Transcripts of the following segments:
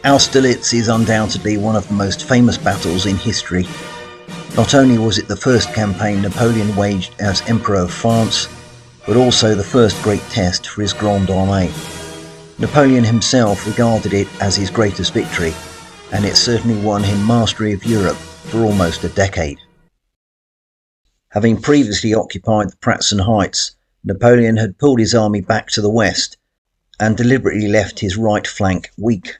Austerlitz is undoubtedly one of the most famous battles in history. Not only was it the first campaign Napoleon waged as Emperor of France, but also the first great test for his Grand Armée. Napoleon himself regarded it as his greatest victory, and it certainly won him mastery of Europe for almost a decade. Having previously occupied the Pratzen heights, Napoleon had pulled his army back to the west and deliberately left his right flank weak.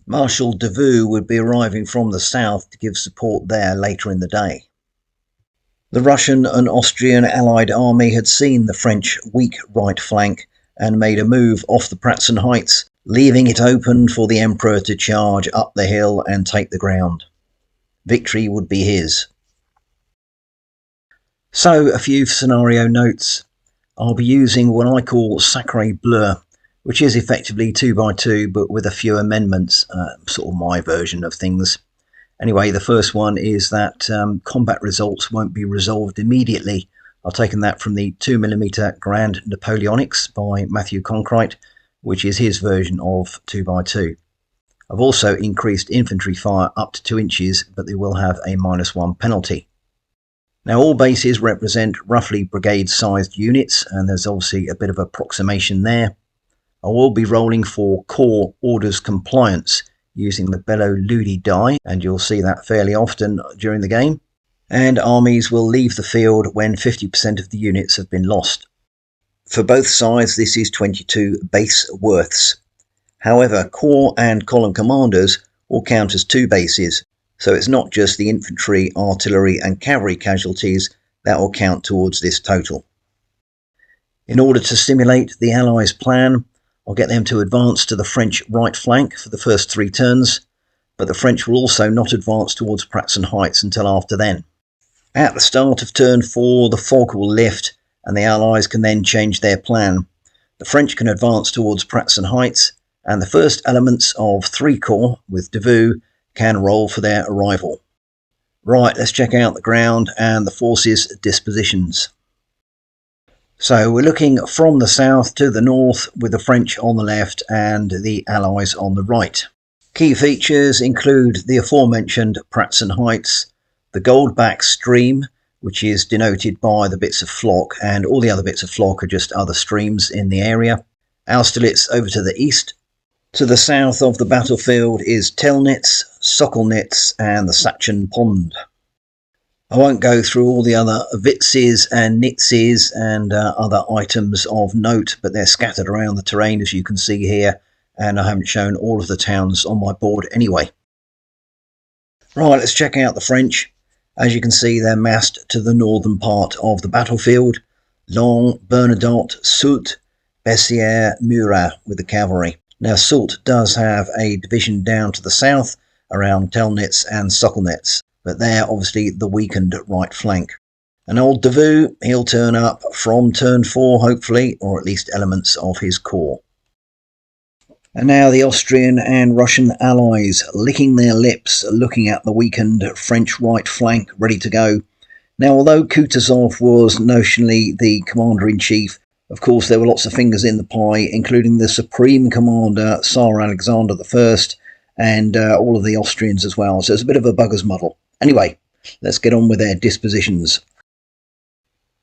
Marshal Davout would be arriving from the south to give support there later in the day. The Russian and Austrian allied army had seen the French weak right flank and made a move off the Pratzen heights, leaving it open for the Emperor to charge up the hill and take the ground. Victory would be his. So, a few scenario notes. I'll be using what I call Sacré Bleu, which is effectively 2x2 but with a few amendments, sort of my version of things. Anyway, the first one is that combat results won't be resolved immediately. I've taken that from the 2mm Grand Napoleonics by Matthew Concrete, which is his version of 2x2. I've also increased infantry fire up to 2 inches, but they will have a -1 penalty. Now, all bases represent roughly brigade-sized units, and there's obviously a bit of approximation there. I will be rolling for Corps Orders Compliance using the Bello Ludi die, and you'll see that fairly often during the game. And armies will leave the field when 50% of the units have been lost. For both sides, this is 22 base worths. However, Corps and Column Commanders will count as 2 bases, so it's not just the infantry, artillery and cavalry casualties that will count towards this total. In order to simulate the Allies' plan, I'll get them to advance to the French right flank for the first 3 turns, but the French will also not advance towards Pratzen heights until after then. At the start of turn 4, the fog will lift and the Allies can then change their plan. The French can advance towards Pratzen heights, and the first elements of 3 Corps with Davout can roll for their arrival. Right, let's check out the ground and the forces dispositions. So we're looking from the south to the north with the French on the left and the Allies on the right. Key features include the aforementioned Pratzen heights, the Goldback stream, which is denoted by the bits of flock, and all the other bits of flock are just other streams in the area. Austerlitz over to the east. To the south of the battlefield is Telnitz, Sokolnitz and the Sachsen Pond. I won't go through all the other Witzes and Nitzes and other items of note, but they're scattered around the terrain as you can see here, and I haven't shown all of the towns on my board anyway. Right, let's check out the French. As you can see, they're massed to the northern part of the battlefield. Long, Bernadotte, Soult, Bessières, Murat with the cavalry. Now, Soult does have a division down to the south around Telnitz and Sokolnitz, but they're obviously the weakened right flank. And old Davout, he'll turn up from turn 4 hopefully, or at least elements of his corps. And now the Austrian and Russian allies licking their lips, looking at the weakened French right flank ready to go. Now, although Kutuzov was notionally the commander-in-chief, of course there were lots of fingers in the pie, including the Supreme Commander Tsar Alexander I and all of the Austrians as well, so it's a bit of a bugger's muddle. Anyway, let's get on with their dispositions.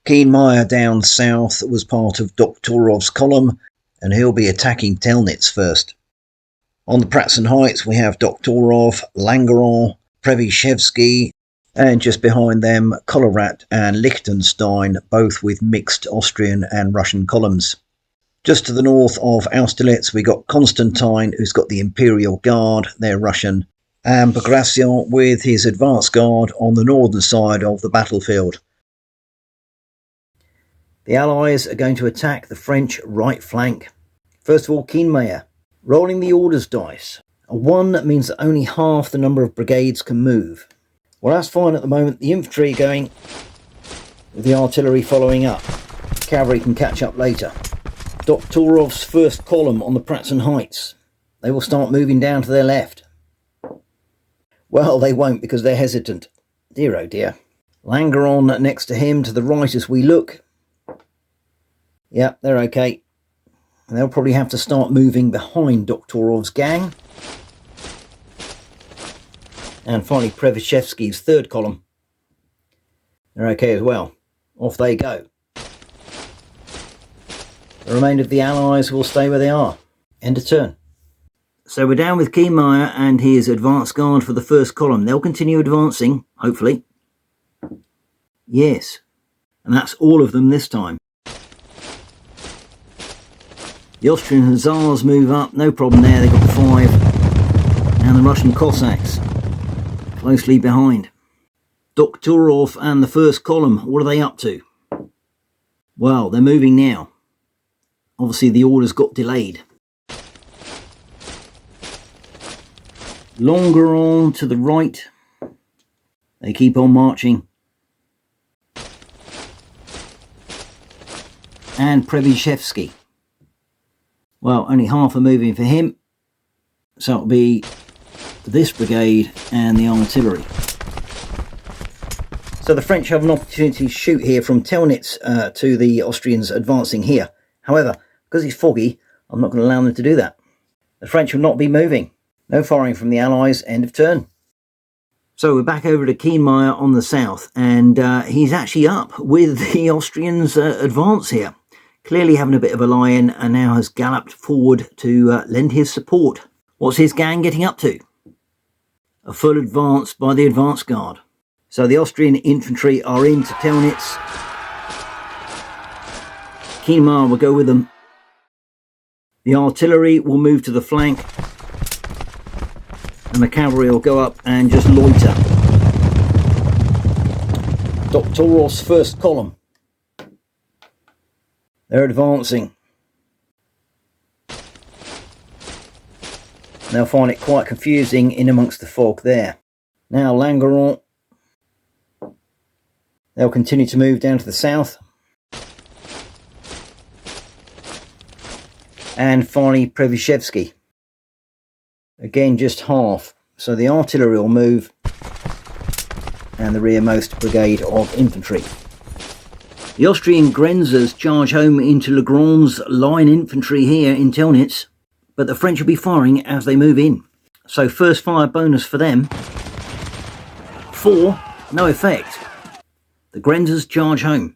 Kienmeyer down south was part of Dokhturov's column, and he'll be attacking Telnitz first. On the Pratzen heights we have Dokhturov, Langeron, Previshevsky, and just behind them Kolowrat and Liechtenstein, both with mixed Austrian and Russian columns. Just to the north of Austerlitz we got Constantine, who's got the Imperial Guard, they're Russian, and Bagration with his advance guard on the northern side of the battlefield. The Allies are going to attack the French right flank. First of all, Kienmeyer, rolling the orders dice. A 1 means that only half the number of brigades can move. Well, that's fine at the moment. The infantry going with the artillery following up. Cavalry can catch up later. Dokhturov's first column on the Pratzen heights. They will start moving down to their left. Well, they won't because they're hesitant. Dear oh dear. Langeron next to him to the right as we look. Yep, they're okay. And they'll probably have to start moving behind Dokhturov's gang. And finally, Przewalski's third column. They're okay as well. Off they go. The remainder of the Allies will stay where they are. End of turn. So we're down with Kienmeyer and his advance guard for the first column. They'll continue advancing, hopefully. Yes. And that's all of them this time. The Austrian Hussars move up, no problem there, they've got 5. And the Russian Cossacks closely behind. Doktorov and the first column, what are they up to? Well, they're moving now. Obviously the orders got delayed. Longeron to the right. They keep on marching. And Przewalski. Well, only half are moving for him. So it'll be this brigade and the artillery. So the French have an opportunity to shoot here from Telnitz to the Austrians advancing here. However, because it's foggy, I'm not going to allow them to do that. The French will not be moving. No firing from the Allies, end of turn. So we're back over to Kienmeyer on the south, and he's actually up with the Austrians' advance here. Clearly having a bit of a lie-in, and now has galloped forward to lend his support. What's his gang getting up to? A full advance by the advance guard. So the Austrian infantry are into Telnitz. Kienmeyer will go with them. The artillery will move to the flank. And the cavalry will go up and just loiter. Doktorov's first column. They're advancing. They'll find it quite confusing in amongst the fog there. Now Langeron. They'll continue to move down to the south. And finally Przewalski. Again, just half. So the artillery will move. And the rearmost brigade of infantry. The Austrian Grenzers charge home into Legrand's line infantry here in Telnitz. But the French will be firing as they move in. So first fire bonus for them. 4, no effect. The Grenzers charge home.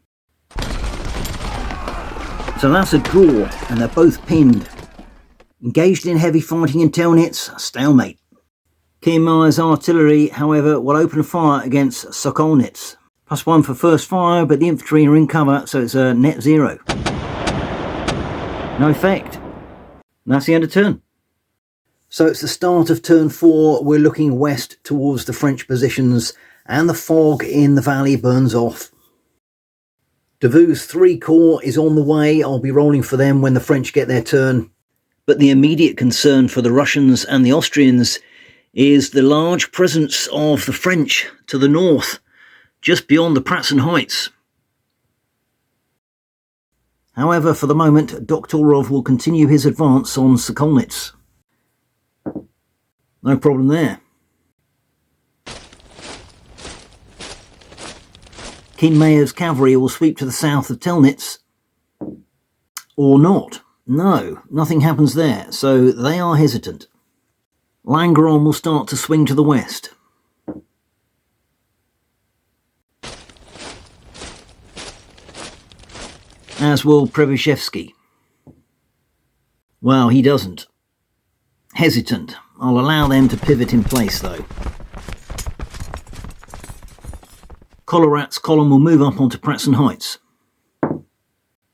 So that's a draw, and they're both pinned. Engaged in heavy fighting in Telnitz, stalemate. Kienmeyer's artillery, however, will open fire against Sokolnitz. +1 for first fire, but the infantry are in cover, so it's a net 0. No effect. And that's the end of turn. So it's the start of turn 4. We're looking west towards the French positions, and the fog in the valley burns off. Davout's 3 Corps is on the way. I'll be rolling for them when the French get their turn. But the immediate concern for the Russians and the Austrians is the large presence of the French to the north, just beyond the Pratzen heights. However, for the moment, Doktorov will continue his advance on Sokolnitz. No problem there. Kienmeyer's cavalry will sweep to the south of Telnitz. Or not. No, nothing happens there, so they are hesitant. Langeron will start to swing to the west. As will Przewalski. Well, he doesn't. Hesitant. I'll allow them to pivot in place, though. Collerat's column will move up onto Pratzen Heights.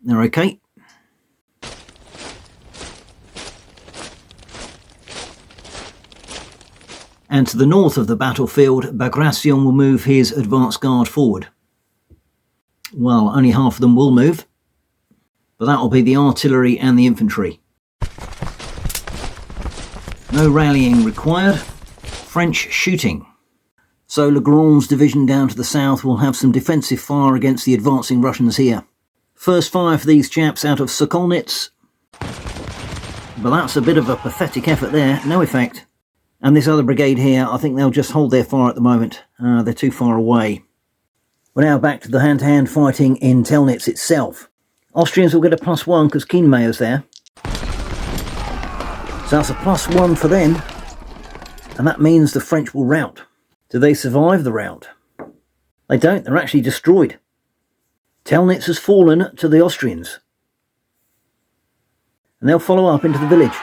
They're okay. And to the north of the battlefield, Bagration will move his advance guard forward. Well, only half of them will move, but that will be the artillery and the infantry. No rallying required. French shooting. So Legrand's division down to the south will have some defensive fire against the advancing Russians here. First fire for these chaps out of Sokolnitz. But that's a bit of a pathetic effort there, no effect. And this other brigade here, I think they'll just hold their fire at the moment. They're too far away. We're now back to the hand-to-hand fighting in Telnitz itself. Austrians will get a +1 because Kienmeyer's there. So that's a +1 for them. And that means the French will rout. Do they survive the rout? They don't, they're actually destroyed. Stalemate has fallen to the Austrians. And they'll follow up into the village.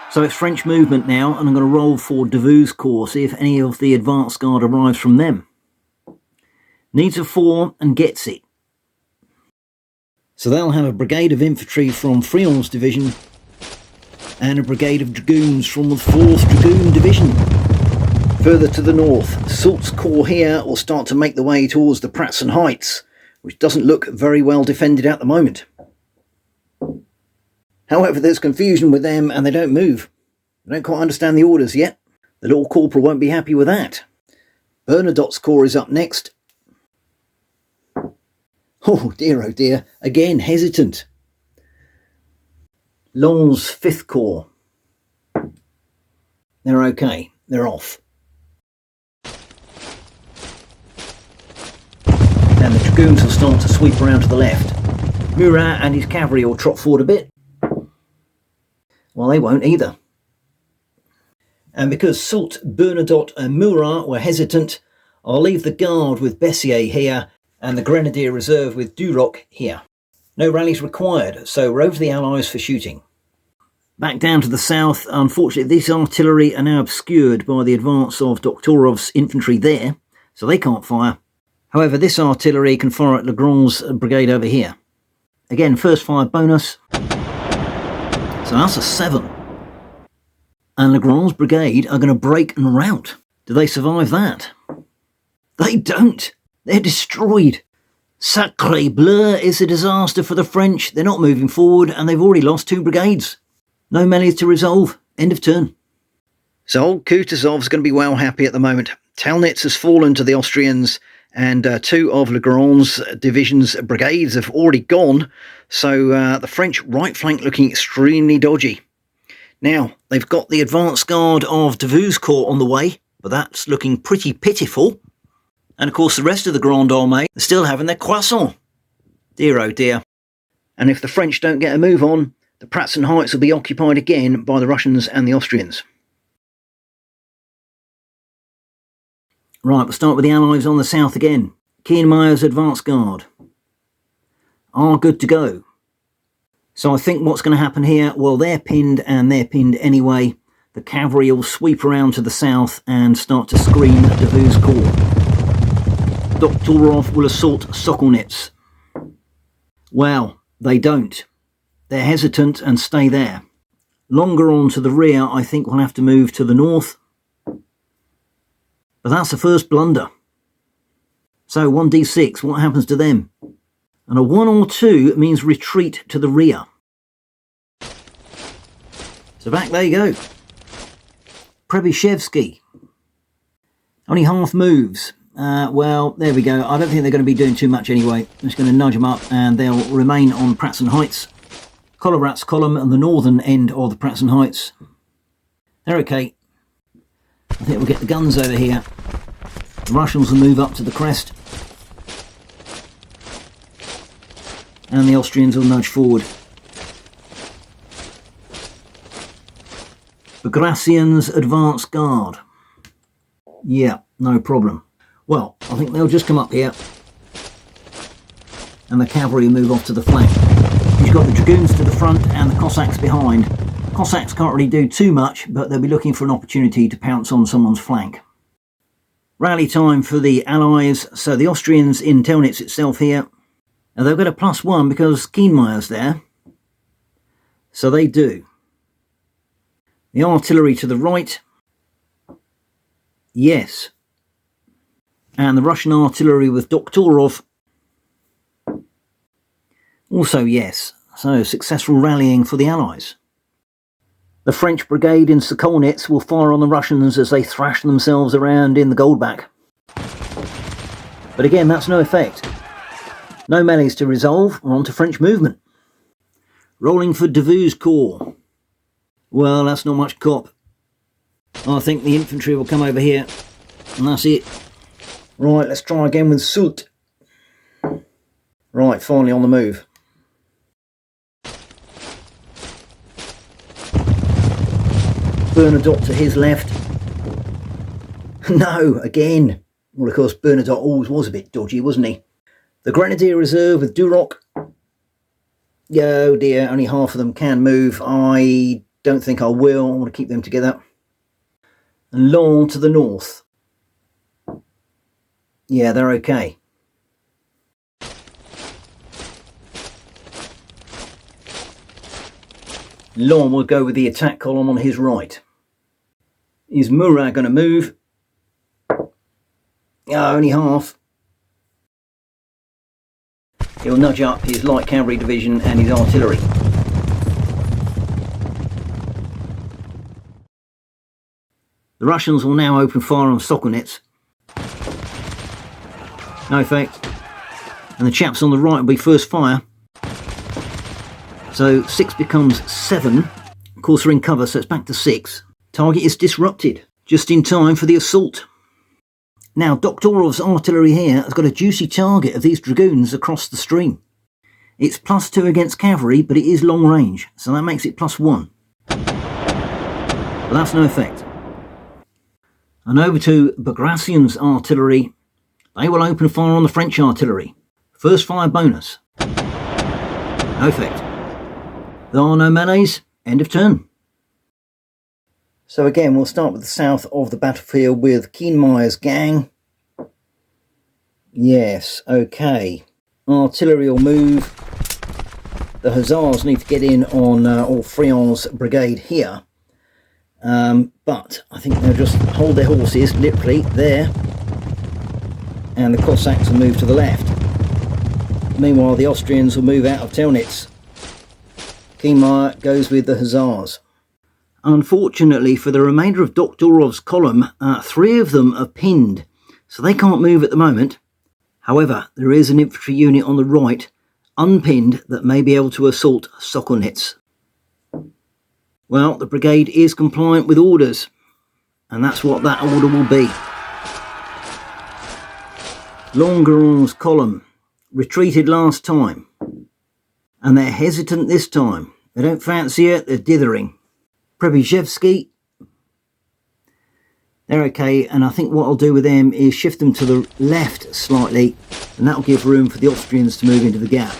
So it's French movement now, and I'm going to roll for Davout's Corps, see if any of the advance guard arrives from them. Needs a 4 and gets it. So they'll have a brigade of infantry from Friant's division and a brigade of dragoons from the 4th Dragoon Division. Further to the north, Soult's corps here will start to make the way towards the Pratzen Heights, which doesn't look very well defended at the moment. However, there's confusion with them and they don't move. They don't quite understand the orders yet. The Lord Corporal won't be happy with that. Bernadotte's corps is up next. Oh dear, again hesitant. Long's 5th Corps. They're okay, they're off. And the dragoons will start to sweep around to the left. Murat and his cavalry will trot forward a bit. Well, they won't either. And because Soult, Bernadotte and Murat were hesitant, I'll leave the guard with Bessier here and the Grenadier Reserve with Duroc here. No rallies required, so we're over to the Allies for shooting. Back down to the south, unfortunately this artillery are now obscured by the advance of Doktorov's infantry there, so they can't fire. However, this artillery can fire at Legrand's brigade over here. Again, first fire bonus. So that's a 7. And Legrand's brigade are going to break and rout. Do they survive that? They don't. They're destroyed. Sacre bleu is a disaster for the French. They're not moving forward and they've already lost 2 brigades. No melees to resolve. End of turn. So old Kutuzov's going to be well happy at the moment. Talnitz has fallen to the Austrians and 2 of Legrand's division's brigades have already gone. So the French right flank looking extremely dodgy. Now, they've got the advance guard of Davout's Corps on the way, but that's looking pretty pitiful. And of course the rest of the Grand Armée are still having their croissant. Dear oh dear. And if the French don't get a move on, the Pratzen Heights will be occupied again by the Russians and the Austrians. Right, we'll start with the Allies on the south again. Kienmeyer's advance guard are good to go. So I think what's going to happen here, well, they're pinned and they're pinned anyway. The cavalry will sweep around to the south and start to screen Davout's Corps. Doktorov will assault Sokolnitz. Well, they don't. They're hesitant and stay there. Longer on to the rear, I think we'll have to move to the north. But that's the first blunder. So 1d6, what happens to them? And a 1 or 2 means retreat to the rear. So back they go. Prebyshevsky. Only half moves. Well, there we go. I don't think they're going to be doing too much anyway. I'm just going to nudge them up and they'll remain on Pratzen Heights. Colorrat's column and the northern end of the Pratzen Heights. They're okay. I think we'll get the guns over here. The Russians will move up to the crest. And the Austrians will nudge forward. Bagration's advance guard. Yeah, no problem. Well, I think they'll just come up here. And the cavalry will move off to the flank. You've got the dragoons to the front and the Cossacks behind. Cossacks can't really do too much, but they'll be looking for an opportunity to pounce on someone's flank. Rally time for the Allies. So the Austrians in Telnitz itself here. Now they've got a +1 because Kienmeyer's there. So they do. The artillery to the right. Yes. And the Russian artillery with Doktorov. Also yes. So successful rallying for the Allies. The French brigade in Sokolnitz will fire on the Russians as they thrash themselves around in the Goldback. But again, that's no effect. No melees to resolve. We're on to French movement. Rolling for Davout's Corps. Well, that's not much cop. I think the infantry will come over here. And that's it. Right, let's try again with Soult. Right, finally on the move. Bernadotte to his left. No, again. Well, of course, Bernadotte always was a bit dodgy, wasn't he? The Grenadier Reserve with Duroc. Oh dear, only half of them can move. I don't think I will. I want to keep them together. And Laon to the north. Yeah, they're okay. Laon will go with the attack column on his right. Is Murat going to move? Only half. He'll nudge up his light cavalry division and his artillery. The Russians will now open fire on Sokolnitz. No effect. And the chaps on the right will be first fire. So 6 becomes 7. Of course we're in cover, so it's back to 6. Target is disrupted. Just in time for the assault. Now, Doktorov's artillery here has got a juicy target of these dragoons across the stream. It's +2 against cavalry, but it is long range, so that makes it +1. But that's no effect. And over to Bagration's artillery. They will open fire on the French artillery. First fire bonus. No effect. There are no melees. End of turn. So again, we'll start with the south of the battlefield with Kienmeyer's gang. Yes, okay. Artillery will move. The Hussars need to get in on Orfrion's brigade here. But I think they'll just hold their horses, literally, there. And the Cossacks will move to the left. Meanwhile, the Austrians will move out of Telnitz. Kienmeyer goes with the Hussars. Unfortunately, for the remainder of Doktorov's column, 3 of them are pinned, so they can't move at the moment. However, there is an infantry unit on the right, unpinned, that may be able to assault Sokolnitz. Well, the brigade is compliant with orders, and that's what that order will be. Longueron's column retreated last time, and they're hesitant this time. They don't fancy it, they're dithering. Przebyshev, they're okay, and I think what I'll do with them is shift them to the left slightly, and that'll give room for the Austrians to move into the gap.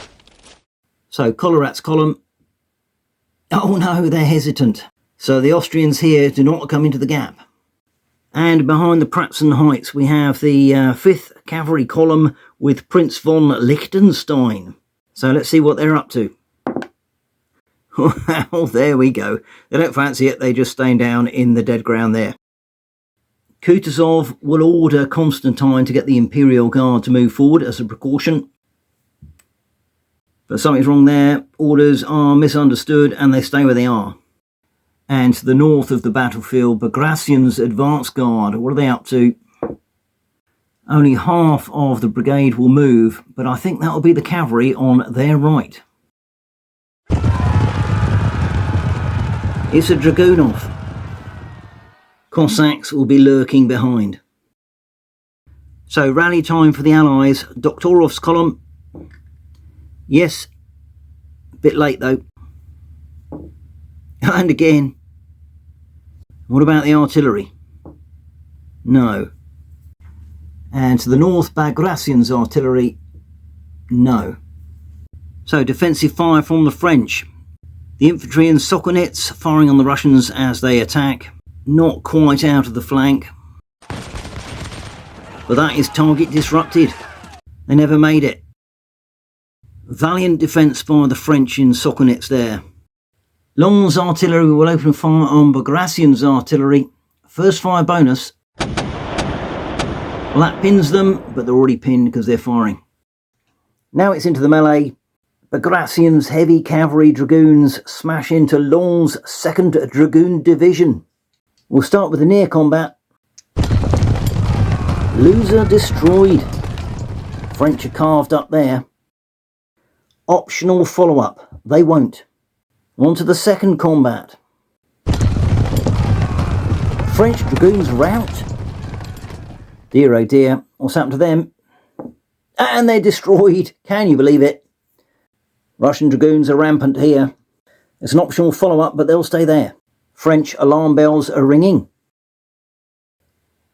So Collerat's column, oh no, they're hesitant. So the Austrians here do not come into the gap. And behind the Pratzen heights we have the 5th Cavalry column with Prince von Liechtenstein. So let's see what they're up to. Well, there we go. They don't fancy it, they're just staying down in the dead ground there. Kutuzov will order Constantine to get the Imperial Guard to move forward as a precaution. But something's wrong there. Orders are misunderstood and they stay where they are. And to the north of the battlefield, Bagration's advance guard, what are they up to? Only half of the brigade will move, but I think that will be the cavalry on their right. It's a Dragunov. Cossacks will be lurking behind. So rally time for the Allies. Doktorov's column. Yes. A bit late though. And again. What about the artillery? No. And to the north, Bagration's artillery. No. So defensive fire from the French. The infantry in Sokolnitz firing on the Russians as they attack. Not quite out of the flank. But that is target disrupted. They never made it. Valiant defence by the French in Sokolnitz there. Long's artillery will open fire on Bagration's artillery. First fire bonus. Well, that pins them, but they're already pinned because they're firing. Now it's into the melee. Bagration's heavy cavalry dragoons smash into Long's 2nd Dragoon Division. We'll start with the near combat. Loser destroyed. French are carved up there. Optional follow-up. They won't. On to the second combat. French dragoons rout. Dear oh dear, what's happened to them? And they're destroyed. Can you believe it? Russian dragoons are rampant here. It's an optional follow-up, but they'll stay there. French alarm bells are ringing.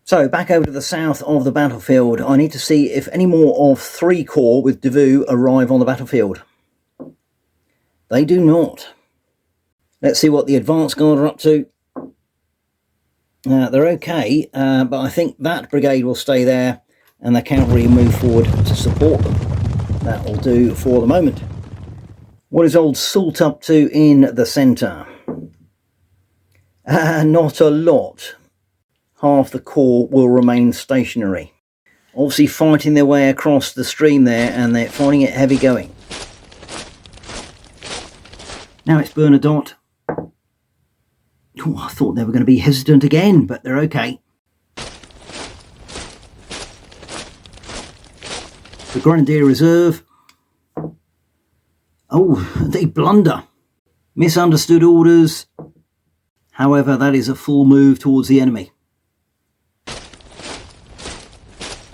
So back over to the south of the battlefield, I need to see if any more of 3 Corps with Davout arrive on the battlefield. They do not. Let's see what the advance guard are up to. They're okay, but I think that brigade will stay there and the cavalry move forward to support them. That will do for the moment. What is old Soult up to in the centre? Not a lot. Half the Corps will remain stationary. Obviously fighting their way across the stream there, and they're finding it heavy going. Now it's Bernadotte. Oh, I thought they were going to be hesitant again, but they're okay. The Grenadier Reserve. Oh, they blunder. Misunderstood orders. However, that is a full move towards the enemy.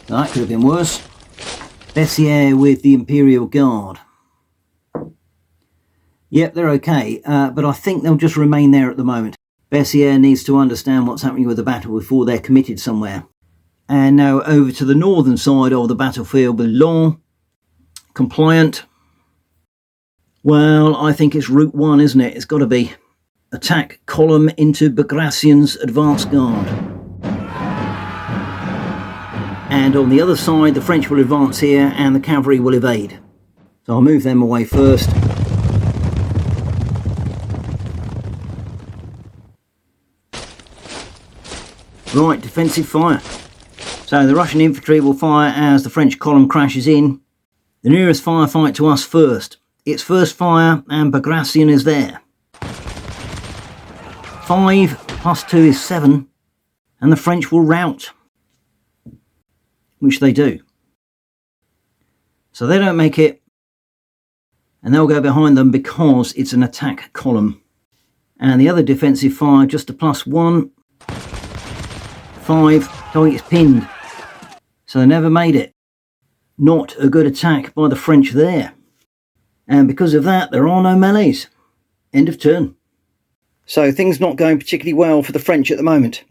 That could have been worse. Bessières with the Imperial Guard. Yep, they're okay, but I think they'll just remain there at the moment. Bessières needs to understand what's happening with the battle before they're committed somewhere. And now over to the northern side of the battlefield, Boulogne. Compliant. Well, I think it's Route 1, isn't it? It's got to be. Attack column into Bagration's advance guard. And on the other side, the French will advance here and the cavalry will evade. So I'll move them away first. Right, defensive fire. So the Russian infantry will fire as the French column crashes in. The nearest firefight to us first. It's first fire and Bagration is there. 5 plus 2 is 7. And the French will rout. Which they do. So they don't make it. And they'll go behind them because it's an attack column. And the other defensive fire, just a +1. 5, target is pinned. So they never made it. Not a good attack by the French there. And because of that, there are no melees. End of turn. So things not going particularly well for the French at the moment.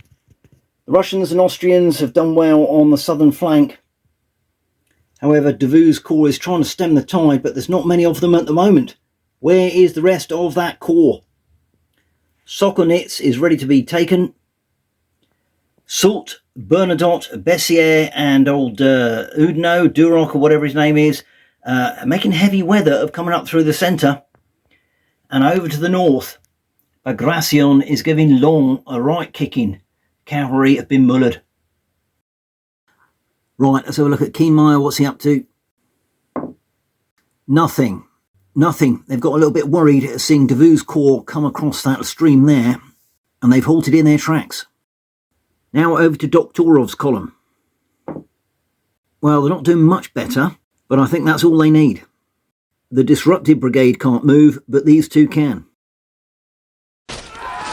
The Russians and Austrians have done well on the southern flank. However, Davout's corps is trying to stem the tide, but there's not many of them at the moment. Where is the rest of that corps? Sokolnitz is ready to be taken. Soult, Bernadotte, Bessières and old Oudinot, Duroc or whatever his name is, making heavy weather of coming up through the centre. And over to the north, Bagration is giving Long a right kicking. Cavalry have been mullered. Right, let's have a look at Kienmeyer. What's he up to? Nothing. They've got a little bit worried at seeing Davout's corps come across that stream there, and they've halted in their tracks. Now over to Doktorov's column. Well, they're not doing much better, but I think that's all they need. The disrupted brigade can't move, but these two can.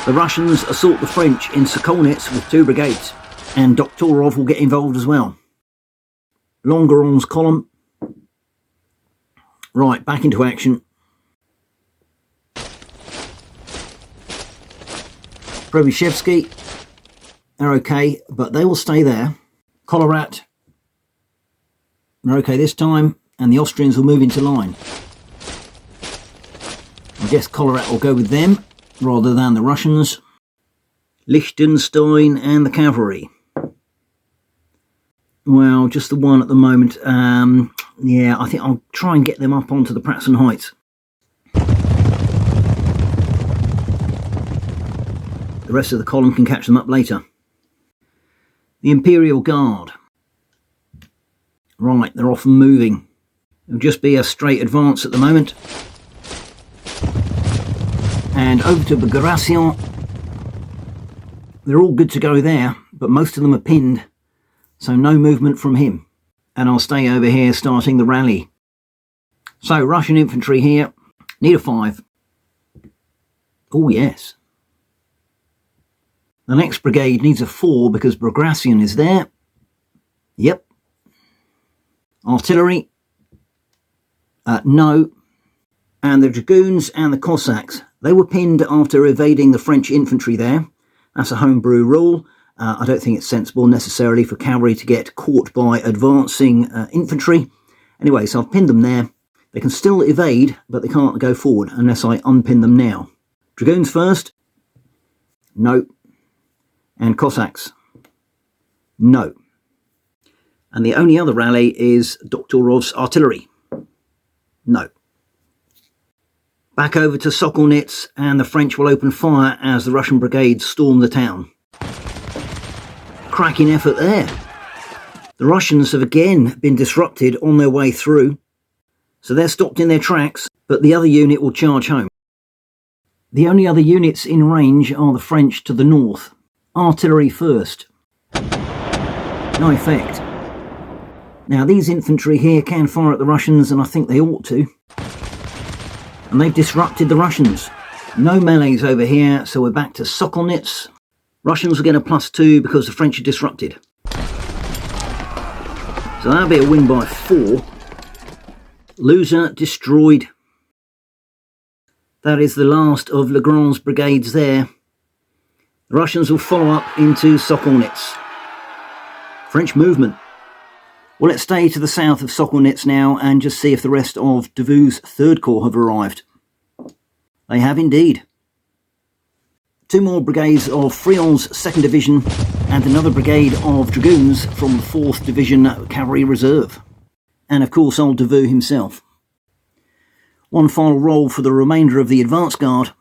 The Russians assault the French in Sokolnitz with 2 brigades, and Doktorov will get involved as well. Longeron's column. Right, back into action. Probishevsky. They're okay, but they will stay there. Collerat. They're okay this time, and the Austrians will move into line. I guess Collerat will go with them, rather than the Russians. Liechtenstein and the cavalry. Well, just the one at the moment. Yeah, I think I'll try and get them up onto the Pratzen Heights. The rest of the column can catch them up later. The Imperial Guard. Right, they're off and moving. It'll just be a straight advance at the moment. And over to Bagration. They're all good to go there, but most of them are pinned, so no movement from him. And I'll stay over here starting the rally. So Russian infantry here, need a 5. Oh yes. The next brigade needs a 4 because Bagration is there. Yep. Artillery. No. And the Dragoons and the Cossacks. They were pinned after evading the French infantry there. That's a homebrew rule. I don't think it's sensible necessarily for cavalry to get caught by advancing infantry. Anyway, so I've pinned them there. They can still evade, but they can't go forward unless I unpin them now. Dragoons first. No. And Cossacks. No. And the only other rally is Doktorov's artillery. No. Back over to Sokolnitz, and the French will open fire as the Russian brigades storm the town. Cracking effort there. The Russians have again been disrupted on their way through, so they're stopped in their tracks, but the other unit will charge home. The only other units in range are the French to the north. Artillery first. No effect. Now these infantry here can fire at the Russians, and I think they ought to. And they've disrupted the Russians. No melees over here, so we're back to Sokolnitz. Russians will get a +2 because the French are disrupted. So that'll be a win by 4. Loser destroyed. That is the last of Legrand's brigades there. The Russians will follow up into Sokolnitz. French movement. Well, let's stay to the south of Sokolnitz now and just see if the rest of Davout's 3rd Corps have arrived. They have indeed. 2 more brigades of Friant's 2nd Division and another brigade of Dragoons from the 4th Division Cavalry Reserve. And of course old Davout himself. One final roll for the remainder of the advance guard.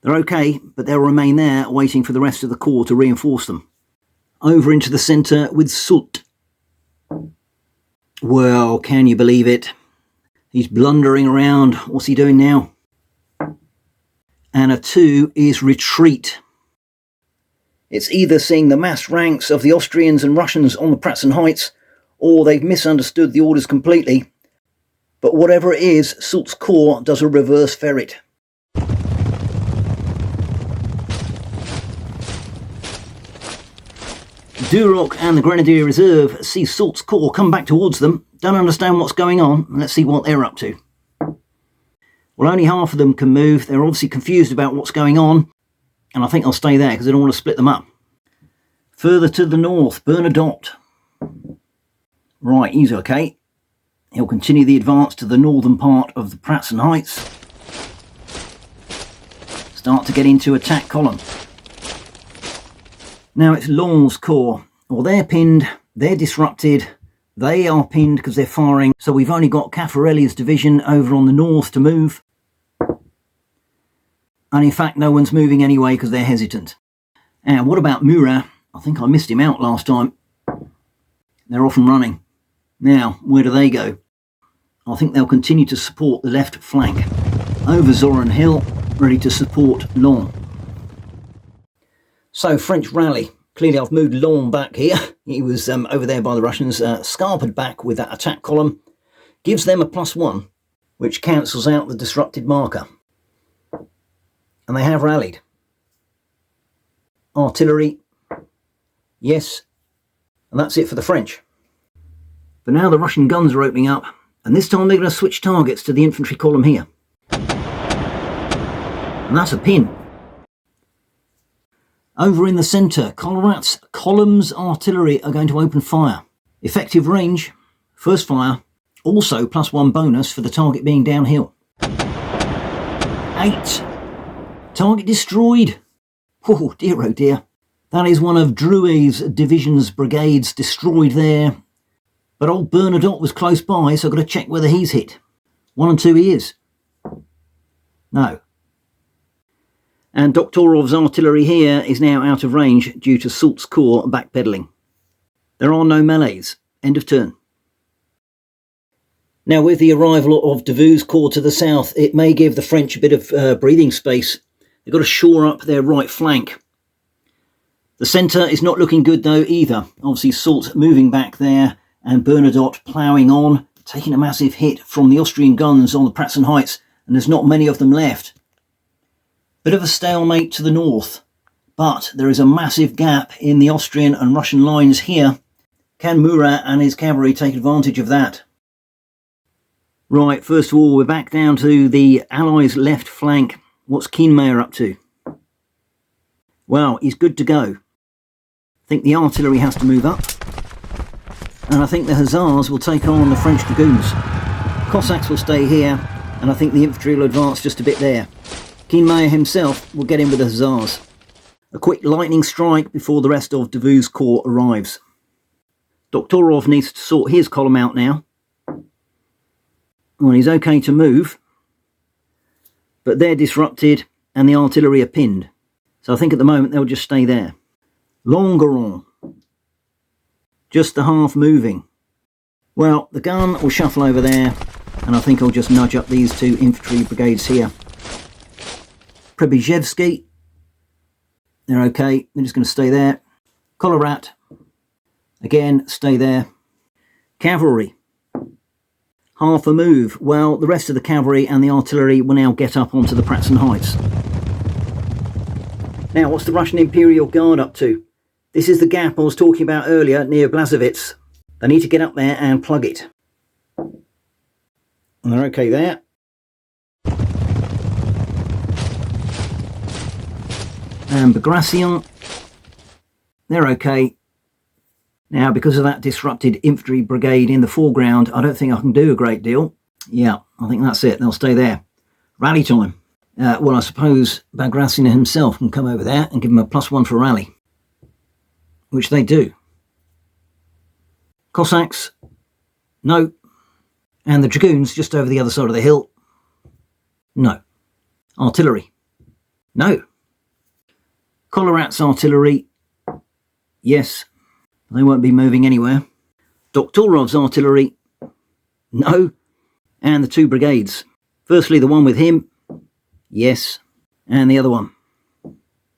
They're okay, but they'll remain there waiting for the rest of the corps to reinforce them. Over into the centre with Soult. Well, can you believe it? He's blundering around. What's he doing now? And a 2 is retreat. It's either seeing the massed ranks of the Austrians and Russians on the Pratzen Heights, or they've misunderstood the orders completely. But whatever it is, Soult's corps does a reverse ferret. Duroc and the Grenadier Reserve see Soult's corps come back towards them, don't understand what's going on, and let's see what they're up to. Well, only half of them can move. They're obviously confused about what's going on, and I think I'll stay there because I don't want to split them up. Further to the north, Bernadotte. Right, he's okay. He'll continue the advance to the northern part of the Pratzen Heights. Start to get into attack column. Now it's Long's corps. Well, they're pinned, they're disrupted, they are pinned because they're firing, so we've only got Caffarelli's division over on the north to move. And in fact, no one's moving anyway because they're hesitant. And what about Murat? I think I missed him out last time. They're off and running. Now, where do they go? I think they'll continue to support the left flank. Over Zoran Hill, ready to support Long. So, French rally. Clearly I've moved Long back here. He was over there by the Russians. Scarpered back with that attack column. Gives them a +1, which cancels out the disrupted marker. And they have rallied. Artillery. Yes. And that's it for the French. But now the Russian guns are opening up. And this time they're going to switch targets to the infantry column here. And that's a pin. Over in the centre, Colrat's columns artillery are going to open fire. Effective range, first fire, also +1 bonus for the target being downhill. 8. Target destroyed. Oh dear. That is one of Drouet's division's brigades destroyed there. But old Bernadotte was close by, so I've got to check whether he's hit. 1 and 2 he is. No. And Doktorov's artillery here is now out of range due to Soult's corps backpedaling. There are no melees. End of turn. Now with the arrival of Davout's corps to the south, it may give the French a bit of breathing space. They've got to shore up their right flank. The centre is not looking good though either. Obviously Soult moving back there and Bernadotte ploughing on, taking a massive hit from the Austrian guns on the Pratzen Heights, and there's not many of them left. Bit of a stalemate to the north, but there is a massive gap in the Austrian and Russian lines here. Can Murat and his cavalry take advantage of that? Right, first of all, we're back down to the Allies' left flank. What's Kienmeyer up to? Well, he's good to go. think the artillery has to move up. And I think the hussars will take on the French dragoons. Cossacks will stay here, and I think the infantry will advance just a bit there. King Mayer himself will get in with the hussars. A quick lightning strike before the rest of Davout's corps arrives. Doktorov needs to sort his column out now. Well, he's okay to move, but they're disrupted and the artillery are pinned. So I think at the moment they'll just stay there. Longeron. Just the half moving. Well, the gun will shuffle over there, and I think I'll just nudge up these two infantry brigades here. Przebyshev, they're okay, they're just going to stay there. Kolorat, again, stay there. Cavalry, half a move. Well, the rest of the cavalry and the artillery will now get up onto the Pratzen heights. Now, what's the Russian Imperial Guard up to? This is the gap I was talking about earlier near Blazowitz. They need to get up there and plug it. And they're okay there. And Bagration, they're okay. Now, because of that disrupted infantry brigade in the foreground, I don't think I can do a great deal. Yeah, I think that's it. They'll stay there. Rally time. Well, I suppose Bagration himself can come over there and give him a +1 for rally. Which they do. Cossacks, no. And the dragoons just over the other side of the hill, no. Artillery, no. Kolorat's artillery, yes. They won't be moving anywhere. Doktorov's artillery, no. And the two brigades. Firstly, the one with him, yes. And the other one,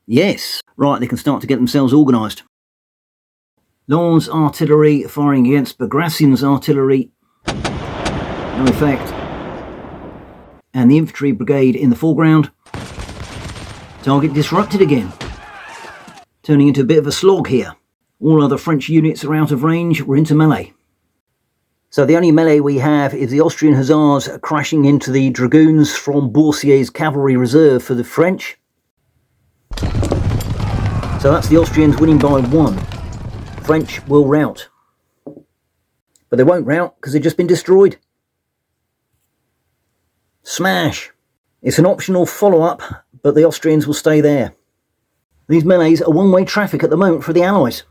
yes. Right, they can start to get themselves organised. Law's artillery firing against Bagration's artillery, no effect. And the infantry brigade in the foreground, target disrupted again, turning into a bit of a slog here. All other French units are out of range, we're into melee. So the only melee we have is the Austrian hussars crashing into the dragoons from Boursier's cavalry reserve for the French. So that's the Austrians winning by 1. French will rout. But they won't rout because they've just been destroyed. Smash. It's an optional follow-up, but the Austrians will stay there. These melees are one-way traffic at the moment for the Allies.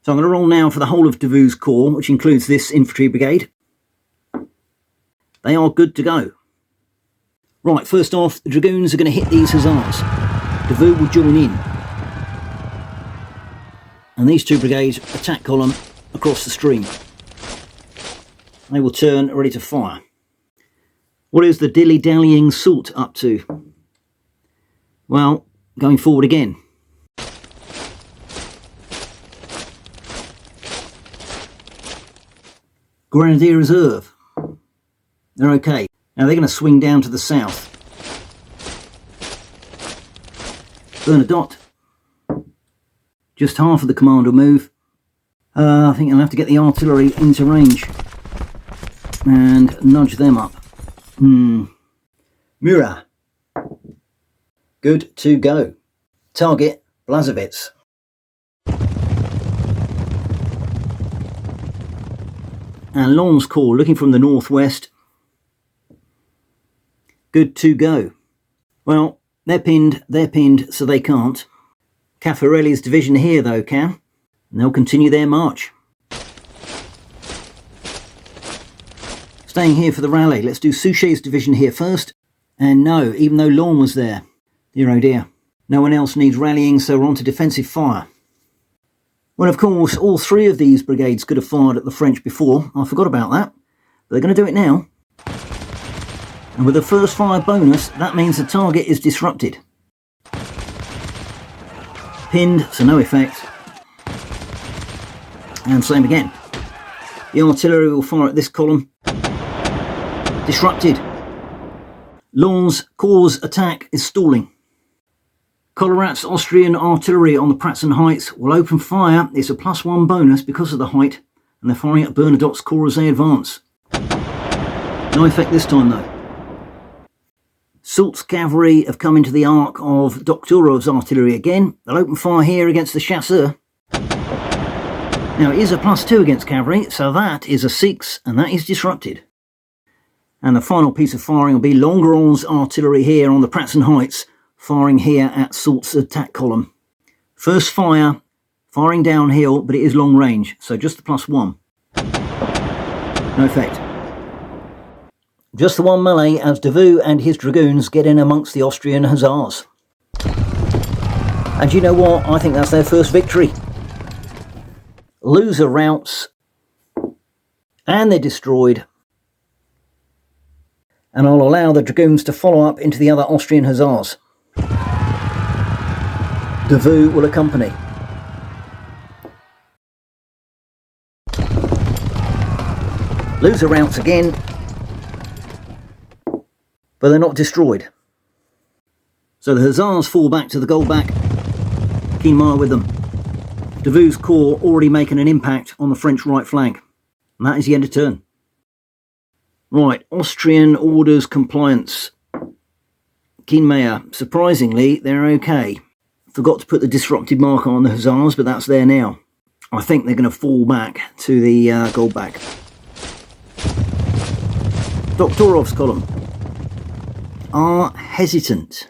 So I'm going to roll now for the whole of Davout's corps, which includes this infantry brigade. They are good to go. Right, first off, the dragoons are going to hit these hussars. Davout will join in. And these two brigades attack column across the stream. They will turn ready to fire. What is the dilly-dallying Soult up to? Well, going forward again. Grenadier Reserve. They're okay. Now they're going to swing down to the south. Bernadotte. Just half of the command will move. I think I'll have to get the artillery into range and nudge them up. Murat. Good to go. Target Blazowitz. And Long's corps looking from the northwest. Good to go. Well, they're pinned, so they can't. Caffarelli's division here, though, can. And they'll continue their march. Staying here for the rally. Let's do Suchet's division here first. And no, even though Long was there. Dear oh dear. No one else needs rallying, so we're on to defensive fire. Well, of course, all three of these brigades could have fired at the French before. I forgot about that. But they're going to do it now. And with the first fire bonus, that means the target is disrupted. Pinned, so no effect. And same again. The artillery will fire at this column. Disrupted. Long's corps' attack is stalling. Kolorat's Austrian artillery on the Pratzen heights will open fire. It's a +1 bonus because of the height, and they're firing at Bernadotte's corps as they advance. No effect this time though. Soult's cavalry have come into the arc of Dokhturov's artillery again. They'll open fire here against the chasseur. Now it is a +2 against cavalry, so that is a 6, and that is disrupted. And the final piece of firing will be Longeron's artillery here on the Pratzen heights, firing here at Soult's attack column. First fire, firing downhill, but it is long range, so just the +1. No effect. Just the one melee as Davout and his dragoons get in amongst the Austrian hussars. And you know what? I think that's their first victory. Loser routes, and they're destroyed. And I'll allow the dragoons to follow up into the other Austrian hussars. Davout will accompany. Loser routes again, but they're not destroyed. So the hussars fall back to the Goldback. Keen with them. Davout's corps already making an impact on the French right flank. And that is the end of turn. Right, Austrian orders compliance. Kienmayer, surprisingly, they're okay. Forgot to put the disrupted marker on the hussars, but that's there now. I think they're going to fall back to the Goldback. Dokhturov's column are hesitant.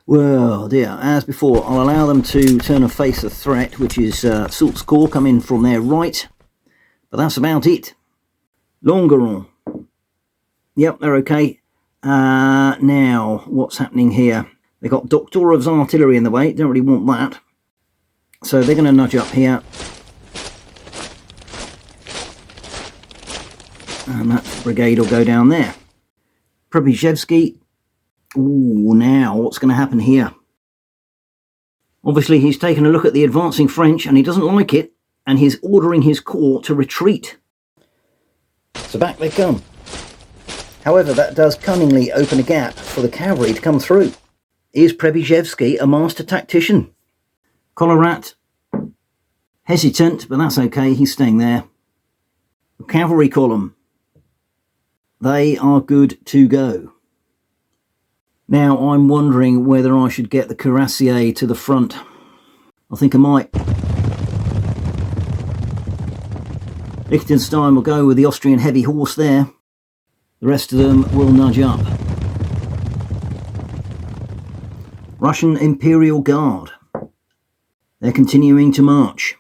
Well, dear, as before, I'll allow them to turn and face the threat, which is Soult's corps coming from their right. But that's about it. Longeron. Yep, they're okay. Now, what's happening here? They've got Dokhturov's artillery in the way. Don't really want that. So they're going to nudge up here. And that brigade will go down there. Przebyshev. Ooh, now what's going to happen here? Obviously he's taken a look at the advancing French and he doesn't like it, and he's ordering his corps to retreat. So back they come. However, that does cunningly open a gap for the cavalry to come through. Is Przebyshev a master tactician? Collerat, hesitant, but that's okay, he's staying there. The cavalry column, they are good to go. Now I'm wondering whether I should get the cuirassier to the front. I think I might. Liechtenstein will go with the Austrian heavy horse there. The rest of them will nudge up. Russian Imperial Guard. They're continuing to march.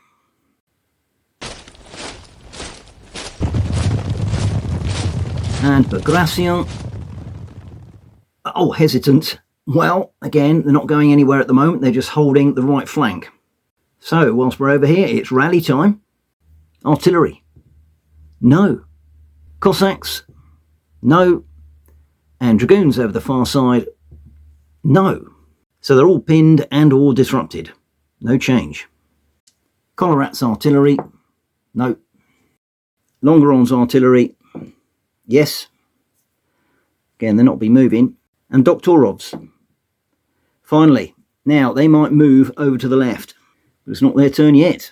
And Bagration. Oh, hesitant. Well, again, they're not going anywhere at the moment. They're just holding the right flank. So, whilst we're over here, it's rally time. Artillery. No. Cossacks. No. And dragoons over the far side. No. So they're all pinned and all disrupted. No change. Collerat's artillery. No. Longeron's artillery. Yes. Again, they're not be moving. And Dokhturov's. Finally. Now, they might move over to the left. But it's not their turn yet.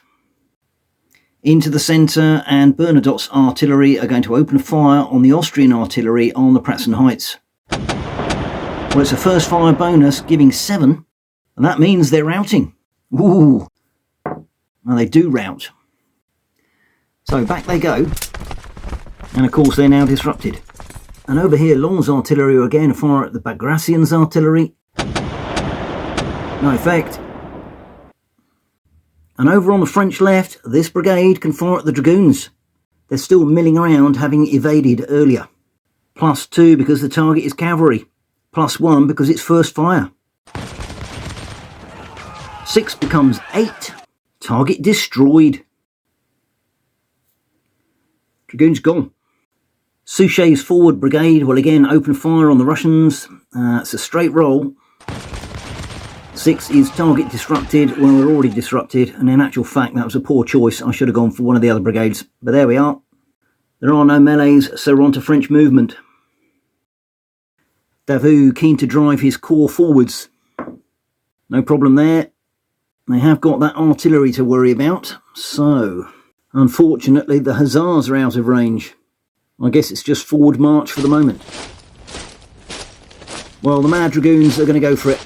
Into the centre, and Bernadotte's artillery are going to open fire on the Austrian artillery on the Pratzen heights. Well, it's a first fire bonus, giving 7, and that means they're routing. Ooh! Well, they do rout. So back they go, and of course they're now disrupted. And over here, Long's artillery are again fire at the Bagration's artillery. No effect. And over on the French left, this brigade can fire at the dragoons. They're still milling around, having evaded earlier. +2 because the target is cavalry. +1 because it's first fire. 6 becomes 8. Target destroyed. Dragoons gone. Suchet's forward brigade will again open fire on the Russians. It's a straight roll. 6 is target disrupted. Well, we're already disrupted, and in actual fact that was a poor choice. I should have gone for one of the other brigades, but there we are. There are no melees, so we're on to French movement. Davout keen to drive his corps forwards. No problem there. They have got that artillery to worry about, so unfortunately the hussars are out of range. I guess it's just forward march for the moment. Well, the Mad Dragoons are going to go for it.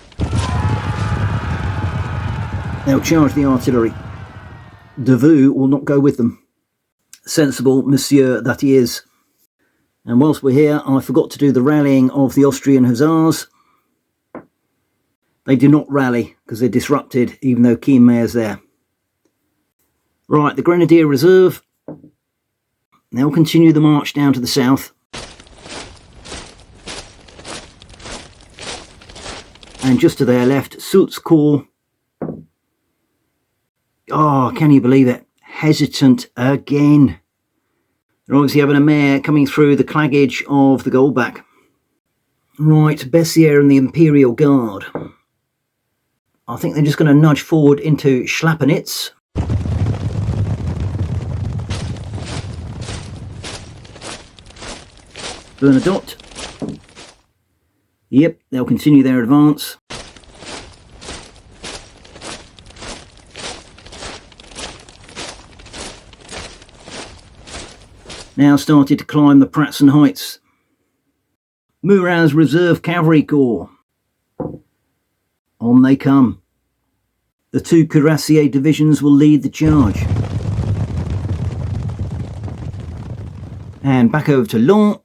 They'll charge the artillery. Davout will not go with them. Sensible monsieur that he is. And whilst we're here, I forgot to do the rallying of the Austrian hussars. They do not rally because they're disrupted, even though Kienmayer's there. Right, the Grenadier Reserve. They'll continue the march down to the south. And just to their left, Soult's Corps. Oh, can you believe it? Hesitant again. They're obviously having a mare coming through the claggage of the Goldback. Right, Bessières and the Imperial Guard. I think they're just going to nudge forward into Schlappenitz. Bernadotte. Yep, they'll continue their advance. Now started to climb the Pratzen heights. Murat's Reserve Cavalry Corps. On they come. The 2 cuirassier divisions will lead the charge. And back over to Laon.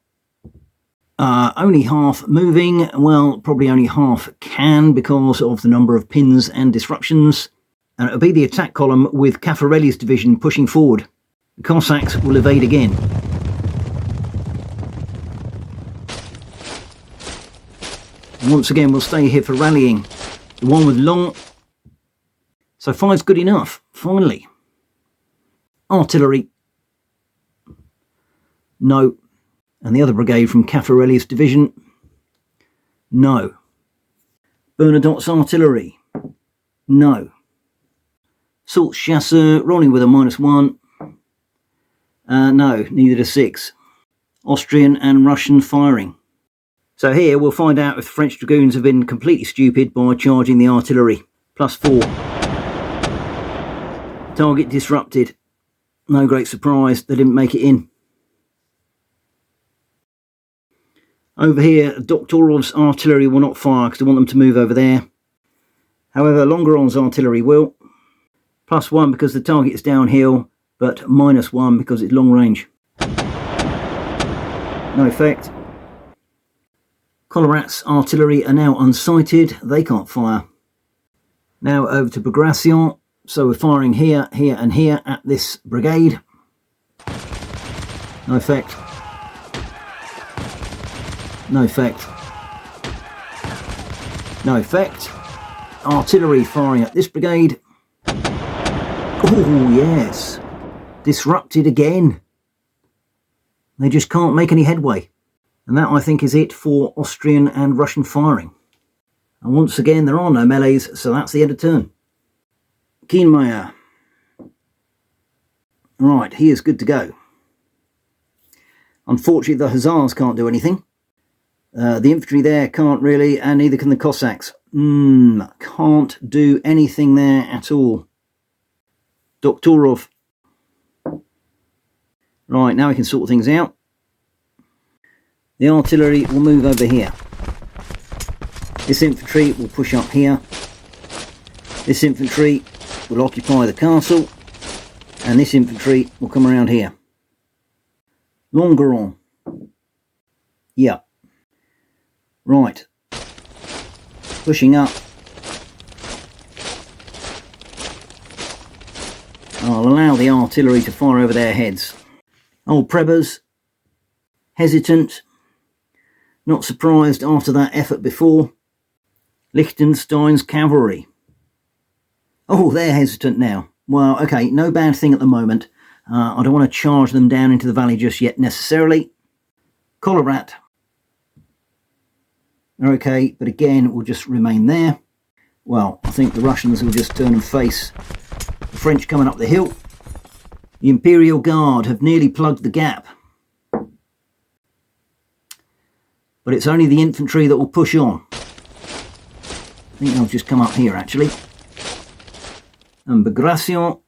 Only half moving. Well, probably only half can because of the number of pins and disruptions. And it'll be the attack column with Caffarelli's division pushing forward. The Cossacks will evade again. And once again, we'll stay here for rallying. The one with Laon. So 5's good enough, finally. Artillery. No. And the other brigade from Caffarelli's division. No. Bernadotte's artillery. No. Soult's chasseur rolling with a -1. No, neither does 6. Austrian and Russian firing. So here we'll find out if the French Dragoons have been completely stupid by charging the artillery. +4. Target disrupted. No great surprise, they didn't make it in. Over here, Doktorov's artillery will not fire because they want them to move over there. However, Longeron's artillery will. +1 because the target is downhill, but -1 because it's long range. No effect. Collerat's artillery are now unsighted. They can't fire. Now over to Bagration. So we're firing here, here and here at this brigade. No effect. No effect. No effect. Artillery firing at this brigade. Oh, yes. Disrupted again. They just can't make any headway. And that, I think, is it for Austrian and Russian firing. And once again, there are no melees, so that's the end of turn. Kienmayer. Right, he is good to go. Unfortunately, the Hussars can't do anything. The infantry there can't really, and neither can the Cossacks. Can't do anything there at all. Doktorov. Right, now we can sort things out. The artillery will move over here. This infantry will push up here. This infantry will occupy the castle. And this infantry will come around here. Longeron. Yeah. Right. Pushing up. I'll allow the artillery to fire over their heads. Old Prebers. Hesitant. Not surprised after that effort before. Liechtenstein's cavalry. Oh, they're hesitant now. Well, okay, no bad thing at the moment. I don't want to charge them down into the valley just yet necessarily. Collerat. Okay, but again, we'll just remain there. Well, I think the Russians will just turn and face the French coming up the hill. The Imperial Guard have nearly plugged the gap. But it's only the infantry that will push on. I think they'll just come up here, actually. And Bagration.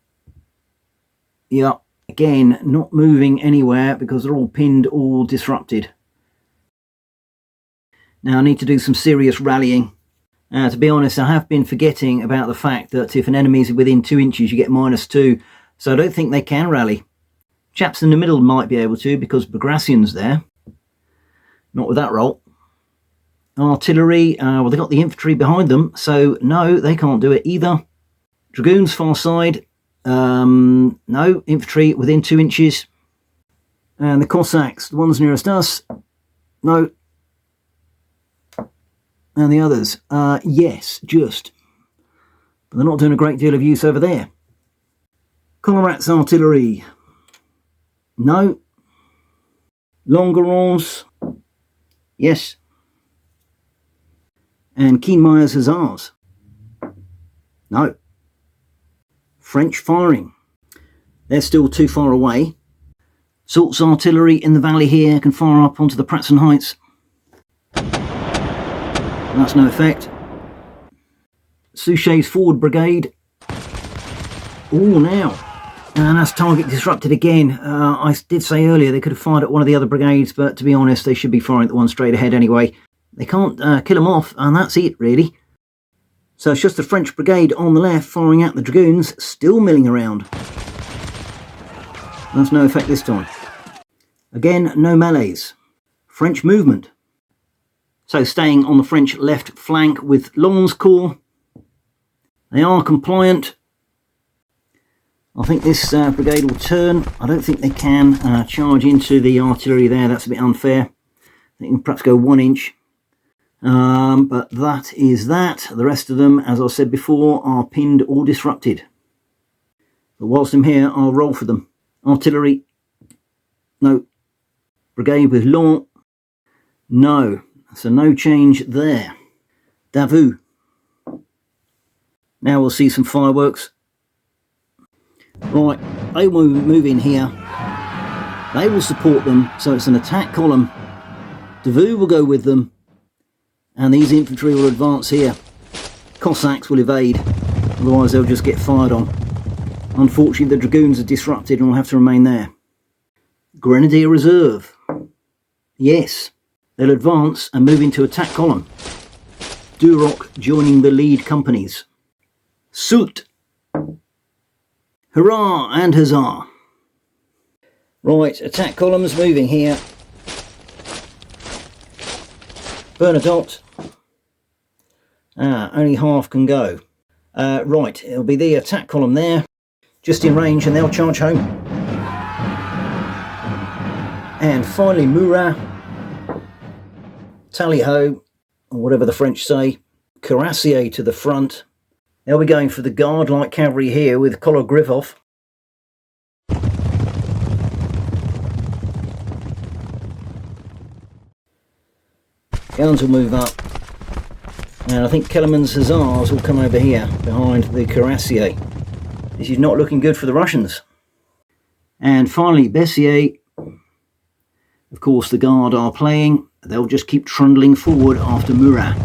Yeah, again, not moving anywhere because they're all pinned, all disrupted. Now I need to do some serious rallying. To be honest, I have been forgetting about the fact that if an enemy is within 2 inches, you get -2. So I don't think they can rally. Chaps in the middle might be able to because Bagration's there. Not with that roll. Artillery, well, they got the infantry behind them, so no, they can't do it either. Dragoons far side, no, infantry within 2 inches. And the Cossacks, the ones nearest us, no. And the others, yes, just. But they're not doing a great deal of use over there. Colorats artillery, no. Longerons, yes. And Kienmeyer's hussars, no. French firing, they're still too far away. Soult's artillery in the valley here can fire up onto the Pratzen heights. That's no effect. Suchet's forward brigade. Oh, now. And that's target disrupted again. I did say earlier they could have fired at one of the other brigades, but to be honest, they should be firing at the one straight ahead anyway. They can't kill them off, and that's it, really. So it's just the French brigade on the left firing at the dragoons, still milling around. That's no effect this time. Again, no melees. French movement. So staying on the French left flank with Long's Corps. They are compliant. I think this brigade will turn. I don't think they can charge into the artillery there. That's a bit unfair. They can perhaps go 1 inch. But that is that. The rest of them, as I said before, are pinned or disrupted. But whilst I'm here, I'll roll for them. Artillery, no. Brigade with Long, no. So no change there. Davout. Now we'll see some fireworks. Right, they will move in here. They will support them, so it's an attack column. Davout will go with them. And these infantry will advance here. Cossacks will evade, otherwise they'll just get fired on. Unfortunately, the dragoons are disrupted and will have to remain there. Grenadier Reserve. Yes, they'll advance and move into attack column. Duroc joining the lead companies. Soult. Hurrah and huzzah. Right, attack columns moving here. Bernadotte. Only half can go. Right, it'll be the attack column there, just in range, and they'll charge home. And finally Murat, Tally-ho, or whatever the French say, Cuirassier to the front. They'll be going for the guard-like cavalry here with Kologrivov. Guns will move up. And I think Kellerman's hussars will come over here behind the Cuirassier. This is not looking good for the Russians. And finally Bessier. Of course the Guard are playing. They'll just keep trundling forward after Murat.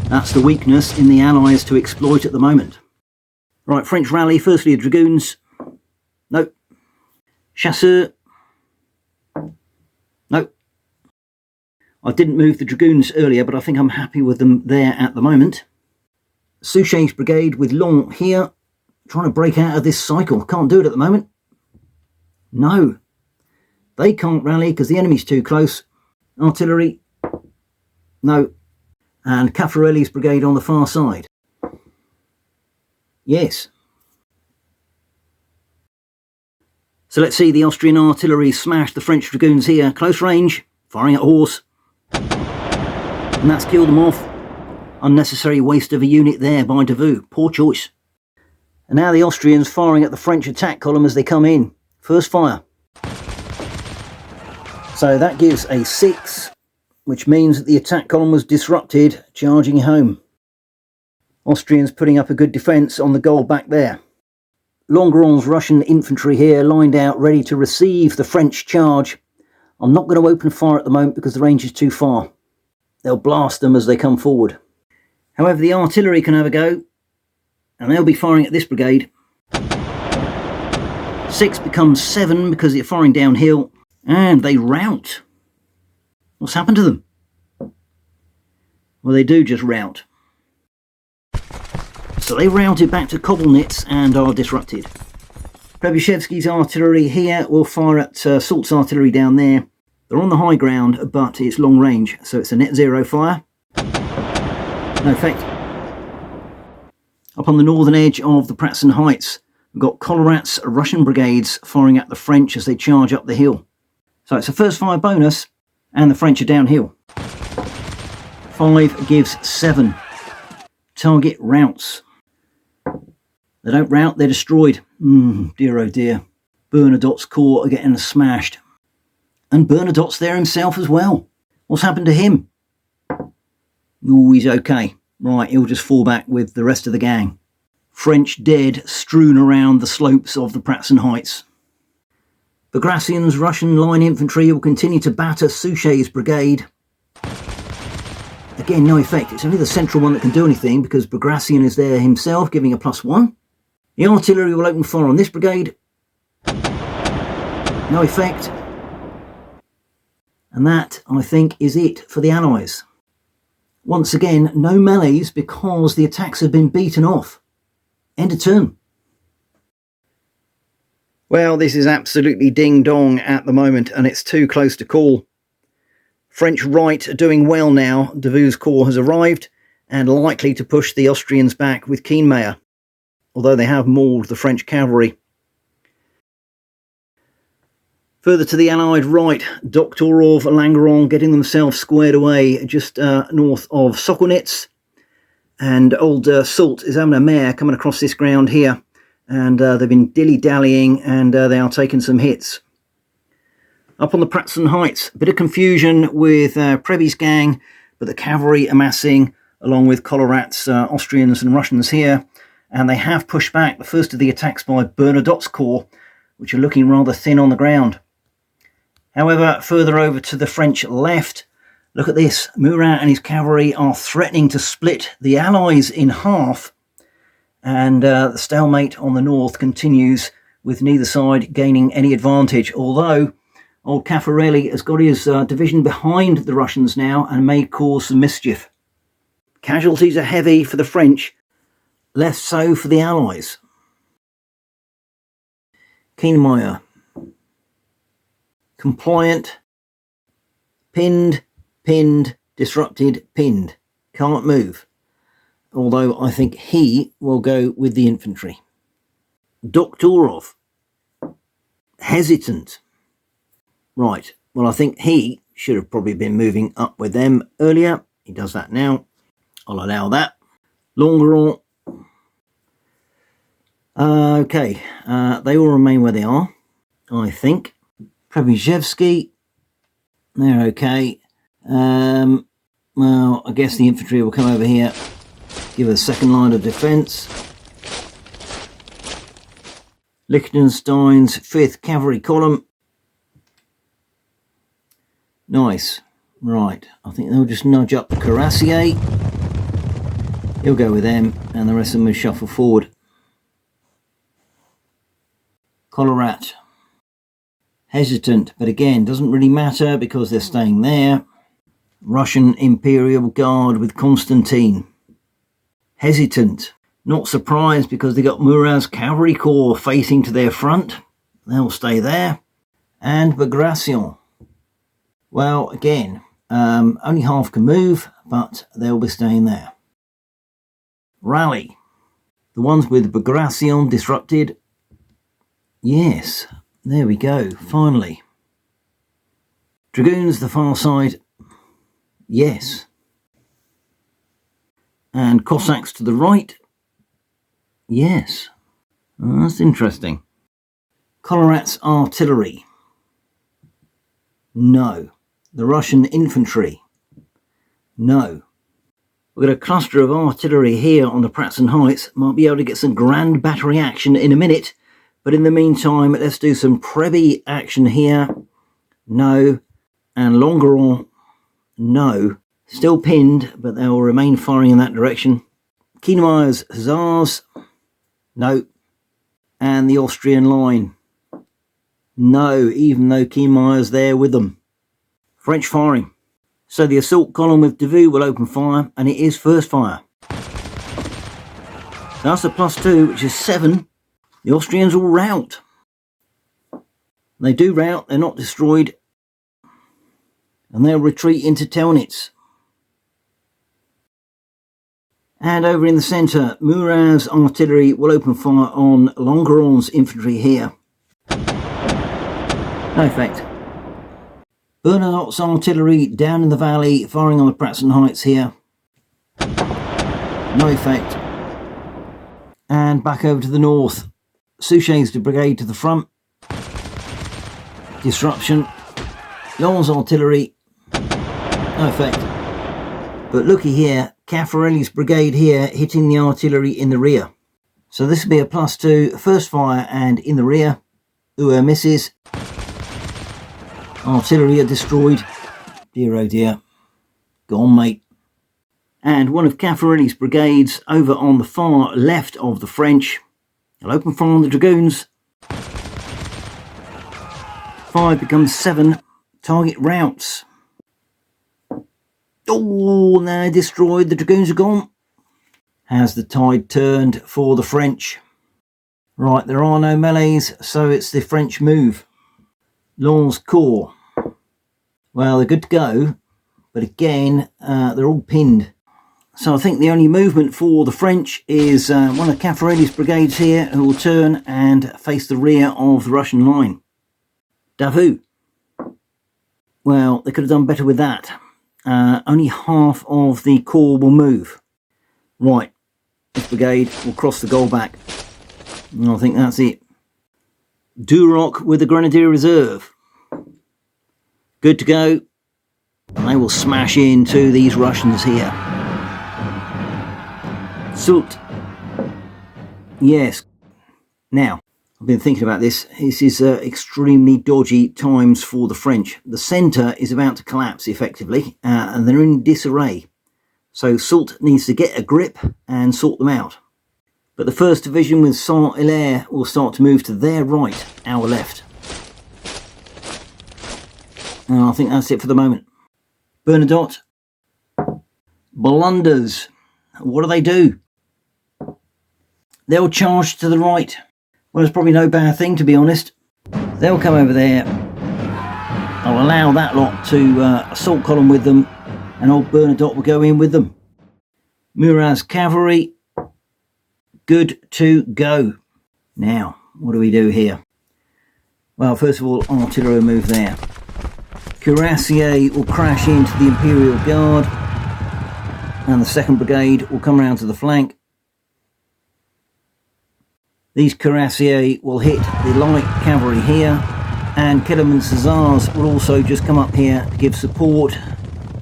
That's the weakness in the Allies to exploit at the moment. Right, French rally. Firstly the Dragoons. Nope. Chasseurs. Nope. I didn't move the Dragoons earlier, but I think I'm happy with them there at the moment. Suchet's brigade with Long here, trying to break out of this cycle. Can't do it at the moment. No. They can't rally because the enemy's too close. Artillery. No. And Caffarelli's brigade on the far side. Yes. So let's see the Austrian artillery smash the French Dragoons here. Close range, firing at horse. And that's killed them off. Unnecessary waste of a unit there by Davout. Poor choice. And now the Austrians firing at the French attack column as they come in. First fire. So that gives a 6, which means that the attack column was disrupted, charging home. Austrians putting up a good defence on the goal back there. Longeron's Russian infantry here lined out ready to receive the French charge. I'm not going to open fire at the moment because the range is too far. They'll blast them as they come forward. However, the artillery can have a go, and they'll be firing at this brigade. 6 becomes 7 because they're firing downhill, and they rout. What's happened to them? Well, they do just rout. So they routed back to Kobelnitz and are disrupted. Trebuchevsky's artillery here will fire at Soult's artillery down there. They're on the high ground, but it's long range, so it's a net zero fire. No effect. Up on the northern edge of the Pratzen Heights, we've got Collerat's Russian brigades firing at the French as they charge up the hill. So it's a first fire bonus, and the French are downhill. 5 gives 7. Target routs. They don't rout, they're destroyed. Dear oh dear. Bernadotte's corps are getting smashed. And Bernadotte's there himself as well. What's happened to him? Oh, he's okay. Right, he'll just fall back with the rest of the gang. French dead strewn around the slopes of the Pratzen Heights. Bagration's Russian line infantry will continue to batter Suchet's brigade. Again, no effect. It's only the central one that can do anything because Bagration is there himself, giving a +1. The artillery will open fire on this brigade. No effect. And that, I think, is it for the Allies. Once again, no melees because the attacks have been beaten off. End of turn. Well, this is absolutely ding-dong at the moment, and it's too close to call. French right are doing well now. Davout's corps has arrived and likely to push the Austrians back with Kienmeyer, although they have mauled the French cavalry. Further to the Allied right, Doktorov and Langeron getting themselves squared away just north of Sokolnitz. And old Soult is having a mare coming across this ground here. And they've been dilly-dallying and they are taking some hits. Up on the Pratzen Heights, a bit of confusion with Preby's gang, but the cavalry amassing along with Collerat's Austrians and Russians here. And they have pushed back the first of the attacks by Bernadotte's corps, which are looking rather thin on the ground. However, further over to the French left, look at this. Murat and his cavalry are threatening to split the Allies in half. And the stalemate on the north continues with neither side gaining any advantage. Although old Caffarelli has got his division behind the Russians now and may cause some mischief. Casualties are heavy for the French, less so for the Allies. Kienmeyer. Compliant. Pinned, disrupted, pinned. Can't move. Although I think he will go with the infantry. Doktorov. Hesitant. Right, well I think he should have probably been moving up with them earlier. He does that now. I'll allow that. Langeron. Okay, they all remain where they are, I think. Trebuchevsky. They're okay. Well, I guess the infantry will come over here. Give a second line of defence. Liechtenstein's 5th Cavalry Column. Nice. Right, I think they'll just nudge up Cuirassier. He'll go with them, and the rest of them will shuffle forward. Collerat. Hesitant, but again, doesn't really matter because they're staying there. Russian Imperial Guard with Constantine. Hesitant. Not surprised because they got Murat's cavalry corps facing to their front. They'll stay there. And Bagration. Well, again, only half can move, but they'll be staying there. Rally. The ones with Bagration disrupted. Yes, there we go, finally. Dragoons, the far side. Yes. And Cossacks to the right. Yes. Oh, that's interesting. Collerat's artillery. No. The Russian infantry. No. We've got a cluster of artillery here on the Pratzen Heights. Might be able to get some grand battery action in a minute. But in the meantime, let's do some Preby action here. No. And Langeron. No. Still pinned, but they will remain firing in that direction. Kienmeyer's Hussars. No. And the Austrian line. No, even though Kienmeyer's there with them. French firing. So the assault column with Davout will open fire, and it is first fire. That's a +2, which is 7. The Austrians will rout. They do rout, they're not destroyed. And they'll retreat into Telnitz. And over in the centre, Murat's artillery will open fire on Longeron's infantry here. No effect. Bernadotte's artillery down in the valley, firing on the Pratzen heights here. No effect. And back over to the north. Suchet's brigade to the front. Disruption. Long's artillery. No effect. But looky here, Caffarelli's brigade here hitting the artillery in the rear. So this will be a +2, first fire and in the rear. Uhr misses. Artillery are destroyed. Dear oh dear. Gone, mate. And one of Caffarelli's brigades over on the far left of the French. They'll open fire on the dragoons. 5 becomes 7. Target routs. Oh, they're destroyed. The dragoons are gone. Has the tide turned for the French? Right, there are no melees, so it's the French move. Lens corps. Well, they're good to go, but again, they're all pinned. So I think the only movement for the French is one of Caffarelli's brigades here who will turn and face the rear of the Russian line. Davout. Well, they could have done better with that. Only half of the corps will move. Right, this brigade will cross the goal back. I think that's it. Duroc with the Grenadier Reserve. Good to go. And they will smash into these Russians here. Soult. Yes. Now, I've been thinking about this. This is extremely dodgy times for the French. The centre is about to collapse effectively, and they're in disarray. So Soult needs to get a grip and sort them out. But the 1st Division with Saint-Hilaire will start to move to their right, our left. And I think that's it for the moment. Bernadotte. Blunders. What do? They'll charge to the right. Well, it's probably no bad thing, to be honest. They'll come over there. I'll allow that lot to assault column with them, and old Bernadotte will go in with them. Murat's cavalry. Good to go. Now, what do we do here? Well, first of all, artillery will move there. Cuirassier will crash into the Imperial Guard, and the 2nd Brigade will come round to the flank. These Cuirassier will hit the light cavalry here, and Kellerman's Hussars will also just come up here to give support.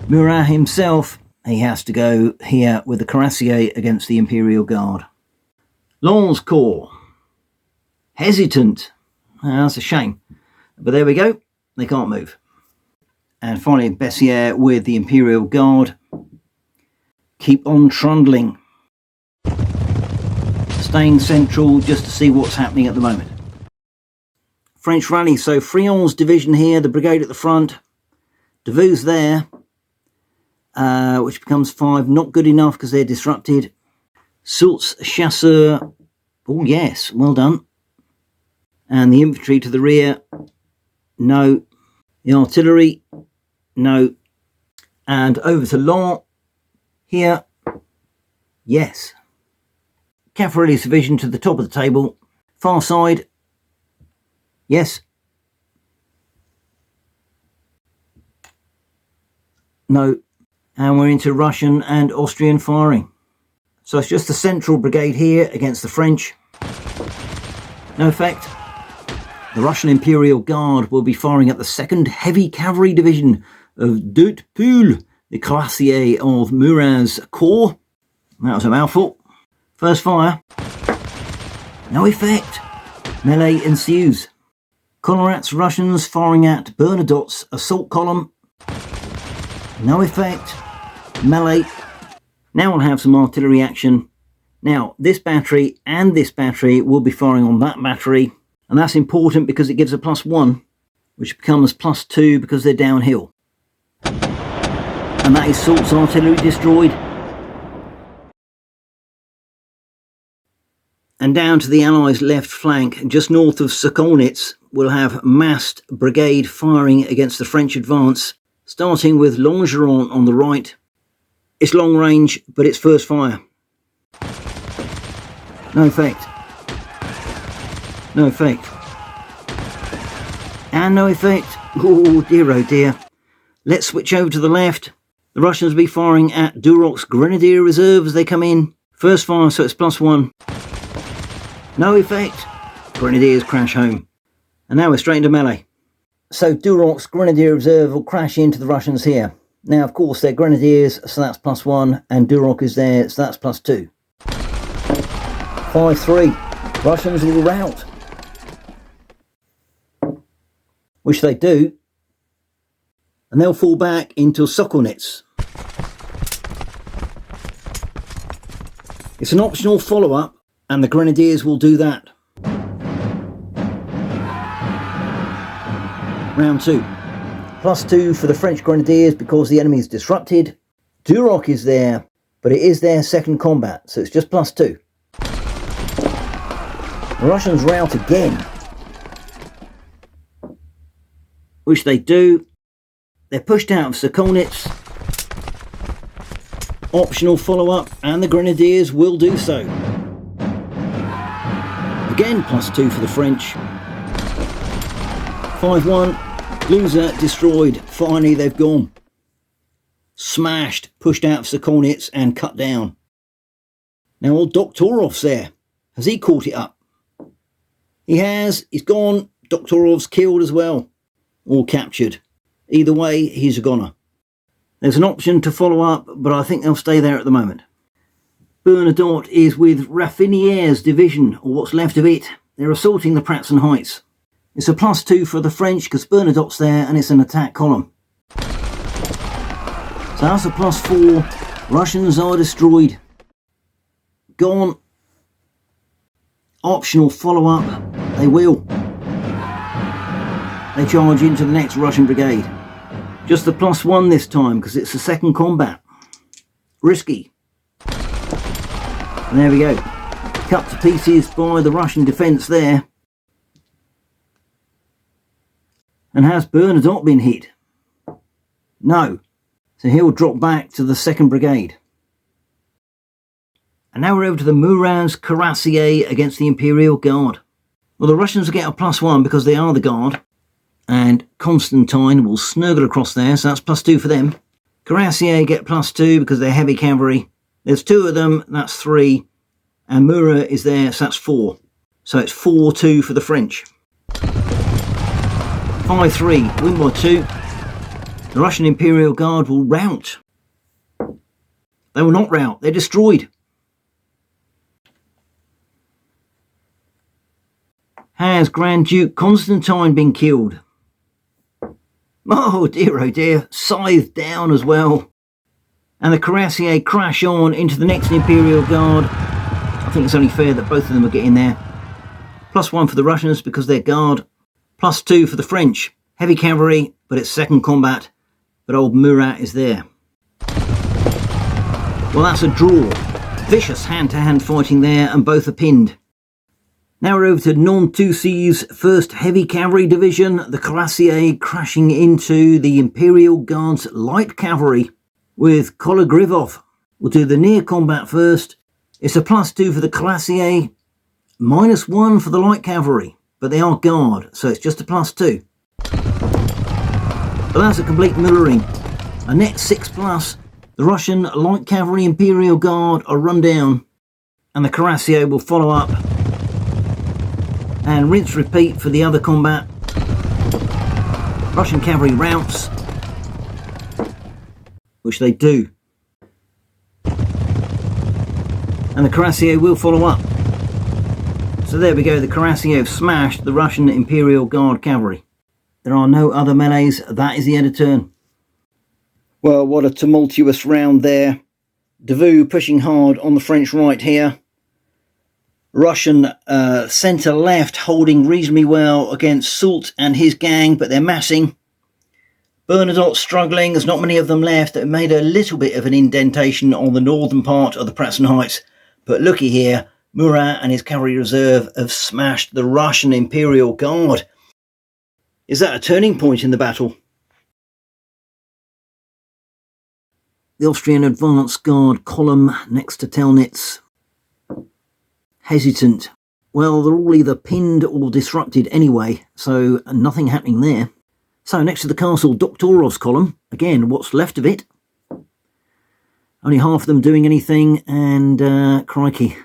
Murat himself, he has to go here with the Cuirassier against the Imperial Guard. Lens corps. Hesitant. That's a shame. But there we go. They can't move. And finally, Bessières with the Imperial Guard. Keep on trundling. Staying central just to see what's happening at the moment. French rally. So Friant's division here, the brigade at the front. Davout's there, which becomes 5. Not good enough because they're disrupted. Soult's chasseur. Oh, yes. Well done. And the infantry to the rear. No. The artillery. No. And over to Lens. Here. Yes. Caffarelli's division to the top of the table. Far side. Yes. No. And we're into Russian and Austrian firing. So it's just the central brigade here against the French. No effect. The Russian Imperial Guard will be firing at the 2nd Heavy Cavalry Division of Dutt-Poul, the Cuirassier of Murat's corps. That was a mouthful. First fire. No effect. Melee ensues. Conrad's Russians firing at Bernadotte's assault column. No effect. Melee. Now we'll have some artillery action. Now, this battery and this battery will be firing on that battery. And that's important because it gives a +1, which becomes +2 because they're downhill. And that is Soult's artillery destroyed. And down to the Allies' left flank, just north of Sokolnitz, we'll have massed brigade firing against the French advance, starting with Longeron on the right. It's long range, but it's first fire. No effect. No effect. And no effect. Oh dear. Let's switch over to the left. The Russians will be firing at Durok's Grenadier Reserve as they come in. First fire, so it's +1. No effect. Grenadiers crash home. And now we're straight into melee. So Durok's Grenadier Reserve will crash into the Russians here. Now, of course, they're Grenadiers, so that's +1, and Durok is there, so that's +2. 5-3. Russians will rout. Which they do. And they'll fall back into Sokolnitz. It's an optional follow-up, and the Grenadiers will do that. Round 2. +2 for the French Grenadiers because the enemy is disrupted. Durok is there, but it is their second combat, so it's just +2. The Russians rout again. Which they do. They're pushed out of Sokolnitz. Optional follow-up, and the Grenadiers will do so. Again, +2 for the French. 5-1. Loser, destroyed. Finally, they've gone. Smashed, pushed out of Sokolnitz and cut down. Now, old Doktorov's there. Has he caught it up? He has. He's gone. Doktorov's killed as well. Or captured. Either way, he's a goner. There's an option to follow up, but I think they'll stay there at the moment. Bernadotte is with Raffinier's division, or what's left of it. They're assaulting the Pratzen Heights. It's a +2 for the French because Bernadotte's there and it's an attack column. So that's a +4. Russians are destroyed. Gone. Optional follow-up. They will. They charge into the next Russian brigade. Just the +1 this time because it's the second combat. Risky. And there we go. Cut to pieces by the Russian defence there. And has Bernadotte been hit? No. So he'll drop back to the 2nd Brigade. And now we're over to the Murat's Cuirassiers against the Imperial Guard. Well, the Russians will get a +1 because they are the Guard. And Constantine will snuggle across there, so that's +2 for them. Cuirassiers get +2 because they're heavy cavalry. There's 2 of them, that's 3. And Murat is there, so that's 4. So it's 4-2 for the French. 5-3, win by 2. The Russian Imperial Guard will rout. They will not rout, they're destroyed. Has Grand Duke Constantine been killed? Oh dear, scythed down as well. And the Cuirassiers crash on into the next Imperial Guard. I think it's only fair that both of them are getting there. +1 for the Russians because they're Guard. +2 for the French. Heavy cavalry, but it's second combat. But old Murat is there. Well, that's a draw. Vicious hand-to-hand fighting there, and both are pinned. Now we're over to Nantussi's 1st Heavy Cavalry Division, the Cuirassiers crashing into the Imperial Guard's Light Cavalry with Kologrivov. We'll do the near combat first. It's a +2 for the Cuirassiers, -1 for the Light Cavalry, but they are Guard, so it's just a +2. But that's a complete millering. A net 6+. The Russian Light Cavalry Imperial Guard are run down, and the Cuirassiers will follow up. And rinse repeat for the other combat. Russian cavalry routs, which they do. And the Cuirassiers will follow up. So there we go, the Cuirassiers have smashed the Russian Imperial Guard cavalry. There are no other melees, that is the end of turn. Well, what a tumultuous round there. Davout pushing hard on the French right here. Russian centre left holding reasonably well against Soult and his gang, but they're massing. Bernadotte's struggling, there's not many of them left. It made a little bit of an indentation on the northern part of the Pratzen Heights. But looky here, Murat and his cavalry reserve have smashed the Russian Imperial Guard. Is that a turning point in the battle? The Austrian advance guard column next to Telnitz. Hesitant. Well, they're all either pinned or disrupted anyway, so nothing happening there. So next to the castle, Doktorov's column. Again, what's left of it. Only half of them doing anything, and crikey,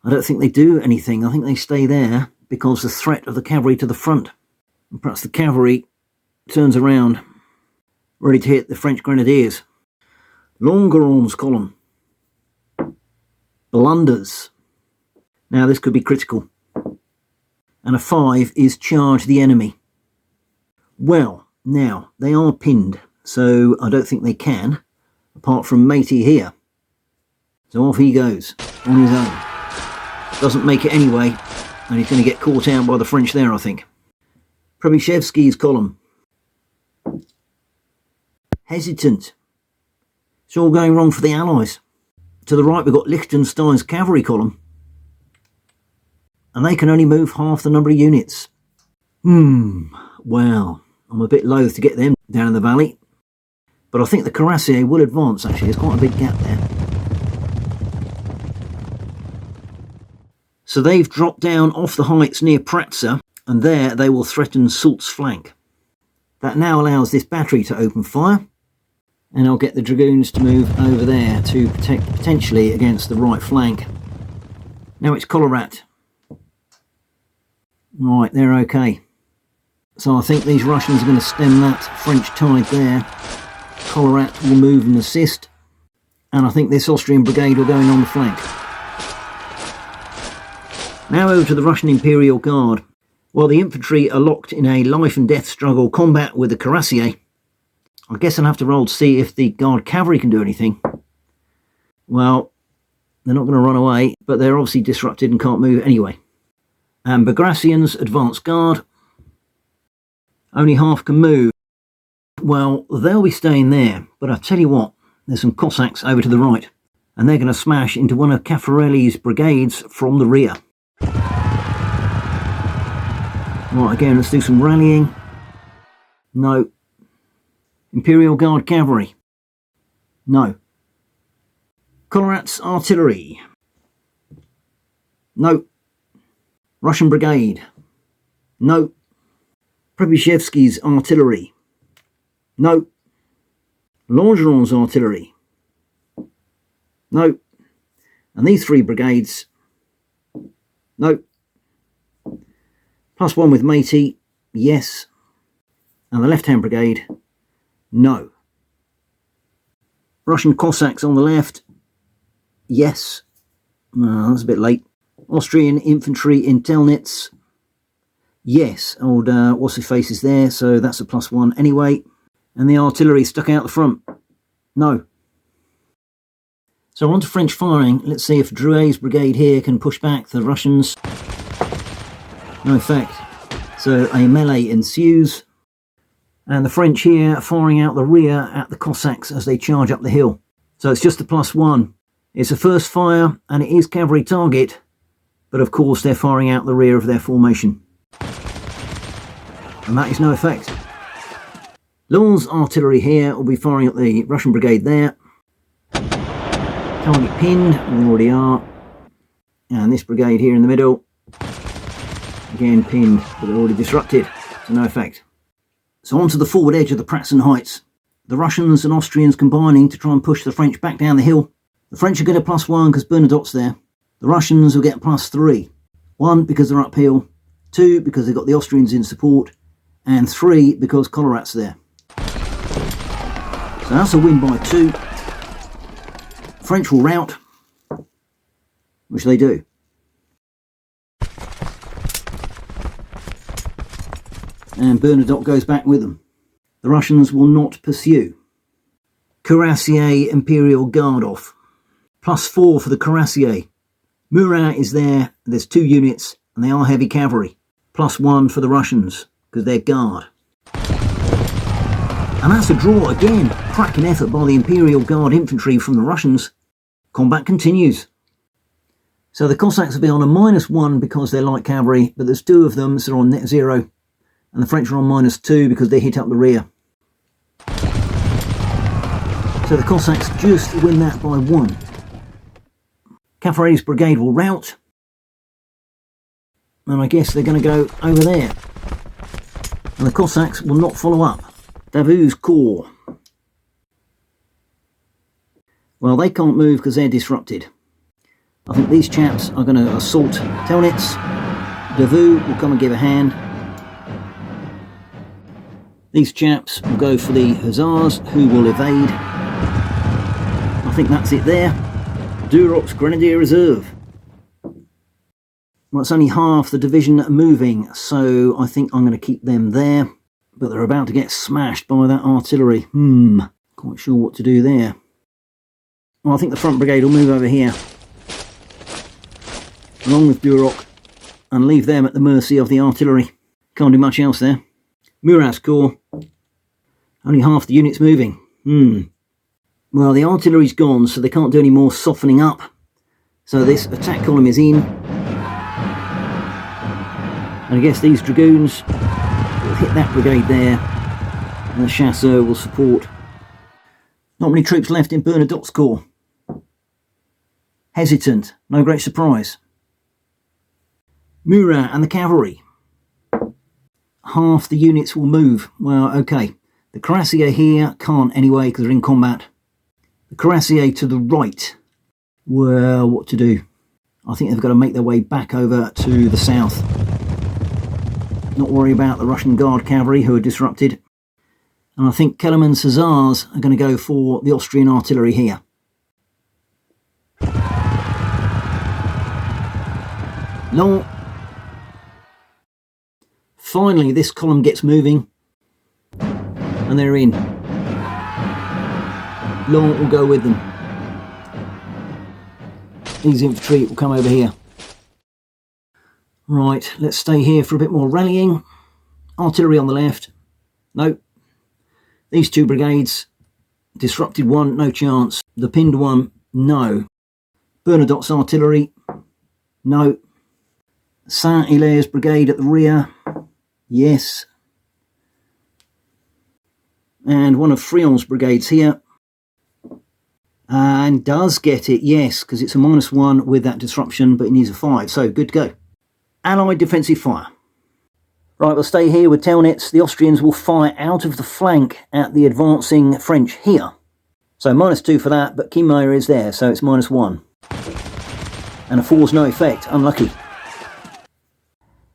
I don't think they do anything. I think they stay there because the threat of the cavalry to the front. And perhaps the cavalry turns around, ready to hit the French grenadiers. Longeron's column. Blunders. Now this could be critical. And a 5 is charge the enemy. Well, now, they are pinned, so I don't think they can, apart from Matey here. So off he goes, on his own. Doesn't make it anyway, and he's going to get caught out by the French there, I think. Przemyślewski's column. Hesitant. It's all going wrong for the Allies. To the right we've got Liechtenstein's cavalry column. And they can only move half the number of units. Well, I'm a bit loath to get them down in the valley. But I think the cuirassiers will advance, actually. There's quite a big gap there. So they've dropped down off the heights near Pratzen, and there they will threaten Soult's flank. That now allows this battery to open fire, and I'll get the dragoons to move over there to protect potentially against the right flank. Now it's Collerat. Right, they're okay. So I think these Russians are going to stem that French tide there. Collerat will move and assist, and I think this Austrian brigade will go in on the flank. Now over to the Russian Imperial Guard. While the infantry are locked in a life and death struggle combat with the cuirassiers, I guess I'll have to roll to see if the Guard cavalry can do anything. Well, they're not going to run away, but they're obviously disrupted and can't move anyway. And Bagration's advance guard, only half can move. Well, they'll be staying there, but I tell you what, there's some Cossacks over to the right, and they're going to smash into one of Caffarelli's brigades from the rear. Right, again, let's do some rallying. No. Imperial Guard cavalry. No. Collerat's artillery. No. Russian brigade. No. Przemyślewski's artillery. No. Longeron's artillery. No. And these three brigades. No. +1 with Matey. Yes. And the left-hand brigade. No. Russian Cossacks on the left. Yes. That's a bit late. Austrian infantry in Telnitz. Yes. Old what's-his-face is there, so that's a +1 anyway. And the artillery stuck out the front. No. So on to French firing. Let's see if Drouet's brigade here can push back the Russians. No effect. So a melee ensues. And the French here firing out the rear at the Cossacks as they charge up the hill. So it's just a +1. It's a first fire and it is cavalry target. But of course they're firing out the rear of their formation. And that is no effect. Lens artillery here will be firing at the Russian brigade there. Target pinned, we already are. And this brigade here in the middle. Again pinned, but they're already disrupted. So no effect. So onto the forward edge of the Pratzen Heights. The Russians and Austrians combining to try and push the French back down the hill. The French will get a +1 because Bernadotte's there. The Russians will get +3. 1 because they're uphill. 2 because they've got the Austrians in support. And 3 because Collerat's there. So that's a win by 2. French will rout, which they do. And Bernadotte goes back with them. The Russians will not pursue. Cuirassier Imperial Guard off. +4 for the Cuirassier. Murat is there, there's 2 units, and they are heavy cavalry. +1 for the Russians, because they're guard. And that's a draw again. Cracking effort by the Imperial Guard infantry from the Russians. Combat continues. So the Cossacks will be on a -1 because they're light cavalry, but there's 2 of them, so they're on net 0. And the French are on -2 because they hit up the rear. So the Cossacks just win that by 1. Cavalry's brigade will rout. And I guess they're going to go over there. And the Cossacks will not follow up. Davout's Corps. Well, they can't move because they're disrupted. I think these chaps are going to assault Telnitz. Davout will come and give a hand. These chaps will go for the Hussars, who will evade. I think that's it there. Durok's Grenadier Reserve. Well, it's only half the division moving, so I think I'm going to keep them there. But they're about to get smashed by that artillery. Quite sure what to do there. Well, I think the front brigade will move over here, along with Durok, and leave them at the mercy of the artillery. Can't do much else there. Murat's Corps. Only half the units moving. Well, the artillery's gone, so they can't do any more softening up. So this attack column is in. And I guess these dragoons will hit that brigade there. And the chasseurs will support. Not many troops left in Bernadotte's Corps. Hesitant, no great surprise. Murat and the cavalry. Half the units will move. Well, okay. The cuirassiers here can't anyway because they're in combat. The cuirassiers to the right. Well, what to do? I think they've got to make their way back over to the south. Not worry about the Russian Guard cavalry who are disrupted. And I think Kellerman's Hussars are going to go for the Austrian artillery here. No. Finally, this column gets moving. And they're in. Long will go with them. These infantry will come over here. Right, let's stay here for a bit more rallying. Artillery on the left. No. These 2 brigades. Disrupted one, no chance. The pinned one, no. Bernadotte's artillery, no. Saint-Hilaire's brigade at the rear, yes. And one of Friant's brigades here. And does get it, yes, because it's a -1 with that disruption, but it needs a 5, so good to go. Allied defensive fire. Right, we'll stay here with Telnitz. The Austrians will fire out of the flank at the advancing French here. So -2 for that, but Kienmeier is there, so it's -1. And a 4's no effect, unlucky.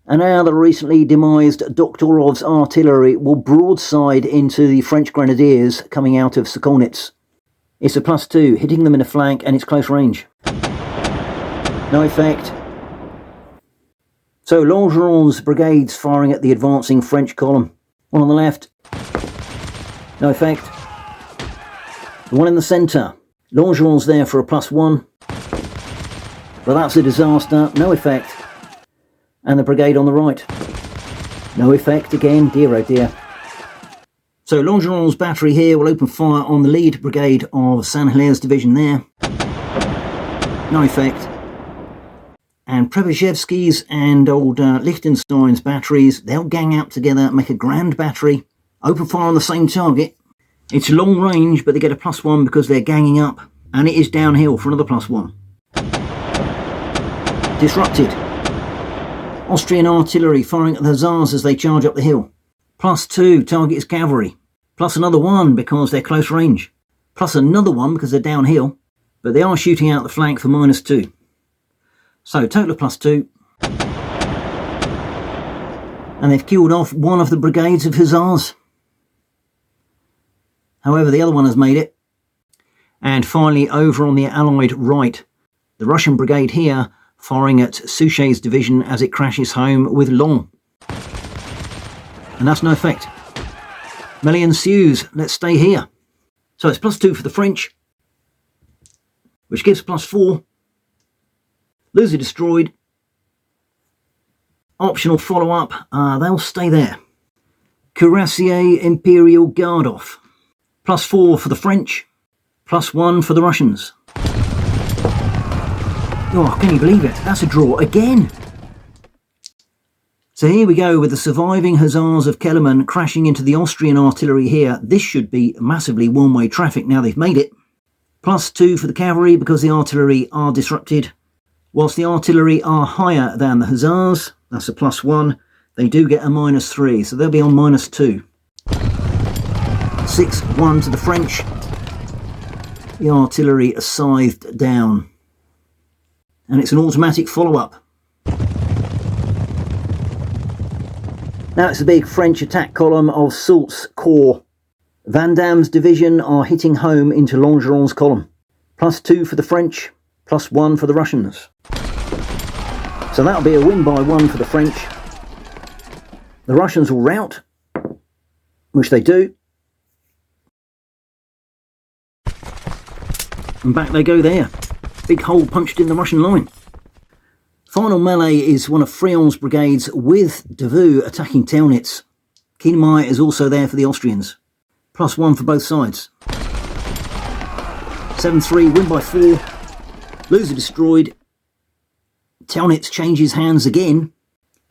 And now the recently demised Doktorov's artillery will broadside into the French grenadiers coming out of Sokolnitz. It's a +2, hitting them in the flank, and it's close range. No effect. So Longeron's brigades firing at the advancing French column. One on the left. No effect. The one in the centre. Longeron's there for a +1. But that's a disaster. No effect. And the brigade on the right. No effect again. Dear oh dear. So Longeron's battery here will open fire on the lead brigade of Saint-Hilaire's division there. No effect. And Przebrzewski's and old Liechtenstein's batteries, they'll gang out together, make a grand battery, open fire on the same target. It's long range, but they get a +1 because they're ganging up. And it is downhill for another +1. Disrupted. Austrian artillery firing at the Hussars as they charge up the hill. +2, target is cavalry. Plus another 1 because they're close range. Plus another 1 because they're downhill. But they are shooting out the flank for -2. So total of +2. And they've killed off one of the brigades of Hussars. However, the other one has made it. And finally, over on the Allied right, the Russian brigade here firing at Suchet's division as it crashes home with Long. And that's no effect. Melee ensues. Let's stay here. So it's +2 for the French, which gives +4. Loser destroyed. Optional follow-up. They'll stay there. Cuirassier Imperial Guard off. +4 for the French, +1 for the Russians. Oh, can you believe it? That's a draw again. So here we go with the surviving Hussars of Kellerman crashing into the Austrian artillery here. This should be massively one-way traffic now they've made it. +2 for the cavalry because the artillery are disrupted. Whilst the artillery are higher than the Hussars, that's a +1, they do get a -3, so they'll be on -2. 6-1 to the French. The artillery are scythed down. And it's an automatic follow-up. Now it's the big French attack column of Soult's corps. Vandam's division are hitting home into Longeron's column. +2 for the French, +1 for the Russians. So that'll be a win by 1 for the French. The Russians will rout, which they do. And back they go there. Big hole punched in the Russian line. Final melee is one of Frion's brigades with Davout attacking Telnitz. Kienmeyer is also there for the Austrians. +1 for both sides. 7-3, win by 4. Loser destroyed. Telnitz changes hands again.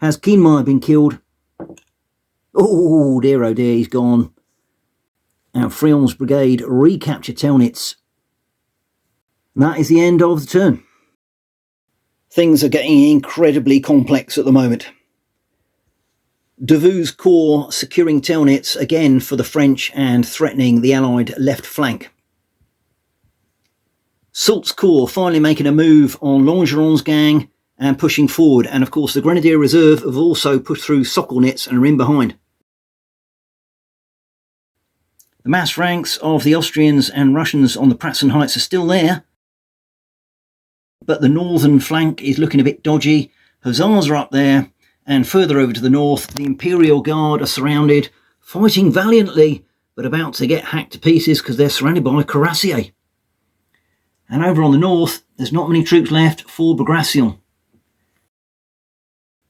Has Kienmeyer been killed? Oh dear, he's gone. And Frion's brigade recapture Telnitz. And that is the end of the turn. Things are getting incredibly complex at the moment. Davout's corps securing Telnitz again for the French and threatening the Allied left flank. Soult's corps finally making a move on Longeron's gang and pushing forward, and of course the Grenadier Reserve have also pushed through Sokolnitz and are in behind. The mass ranks of the Austrians and Russians on the Pratzen heights are still there, but the northern flank is looking a bit dodgy. Hussars are up there, and further over to the north, the Imperial Guard are surrounded, fighting valiantly, but about to get hacked to pieces because they're surrounded by Cuirassier. And over on the north, there's not many troops left for Bagration.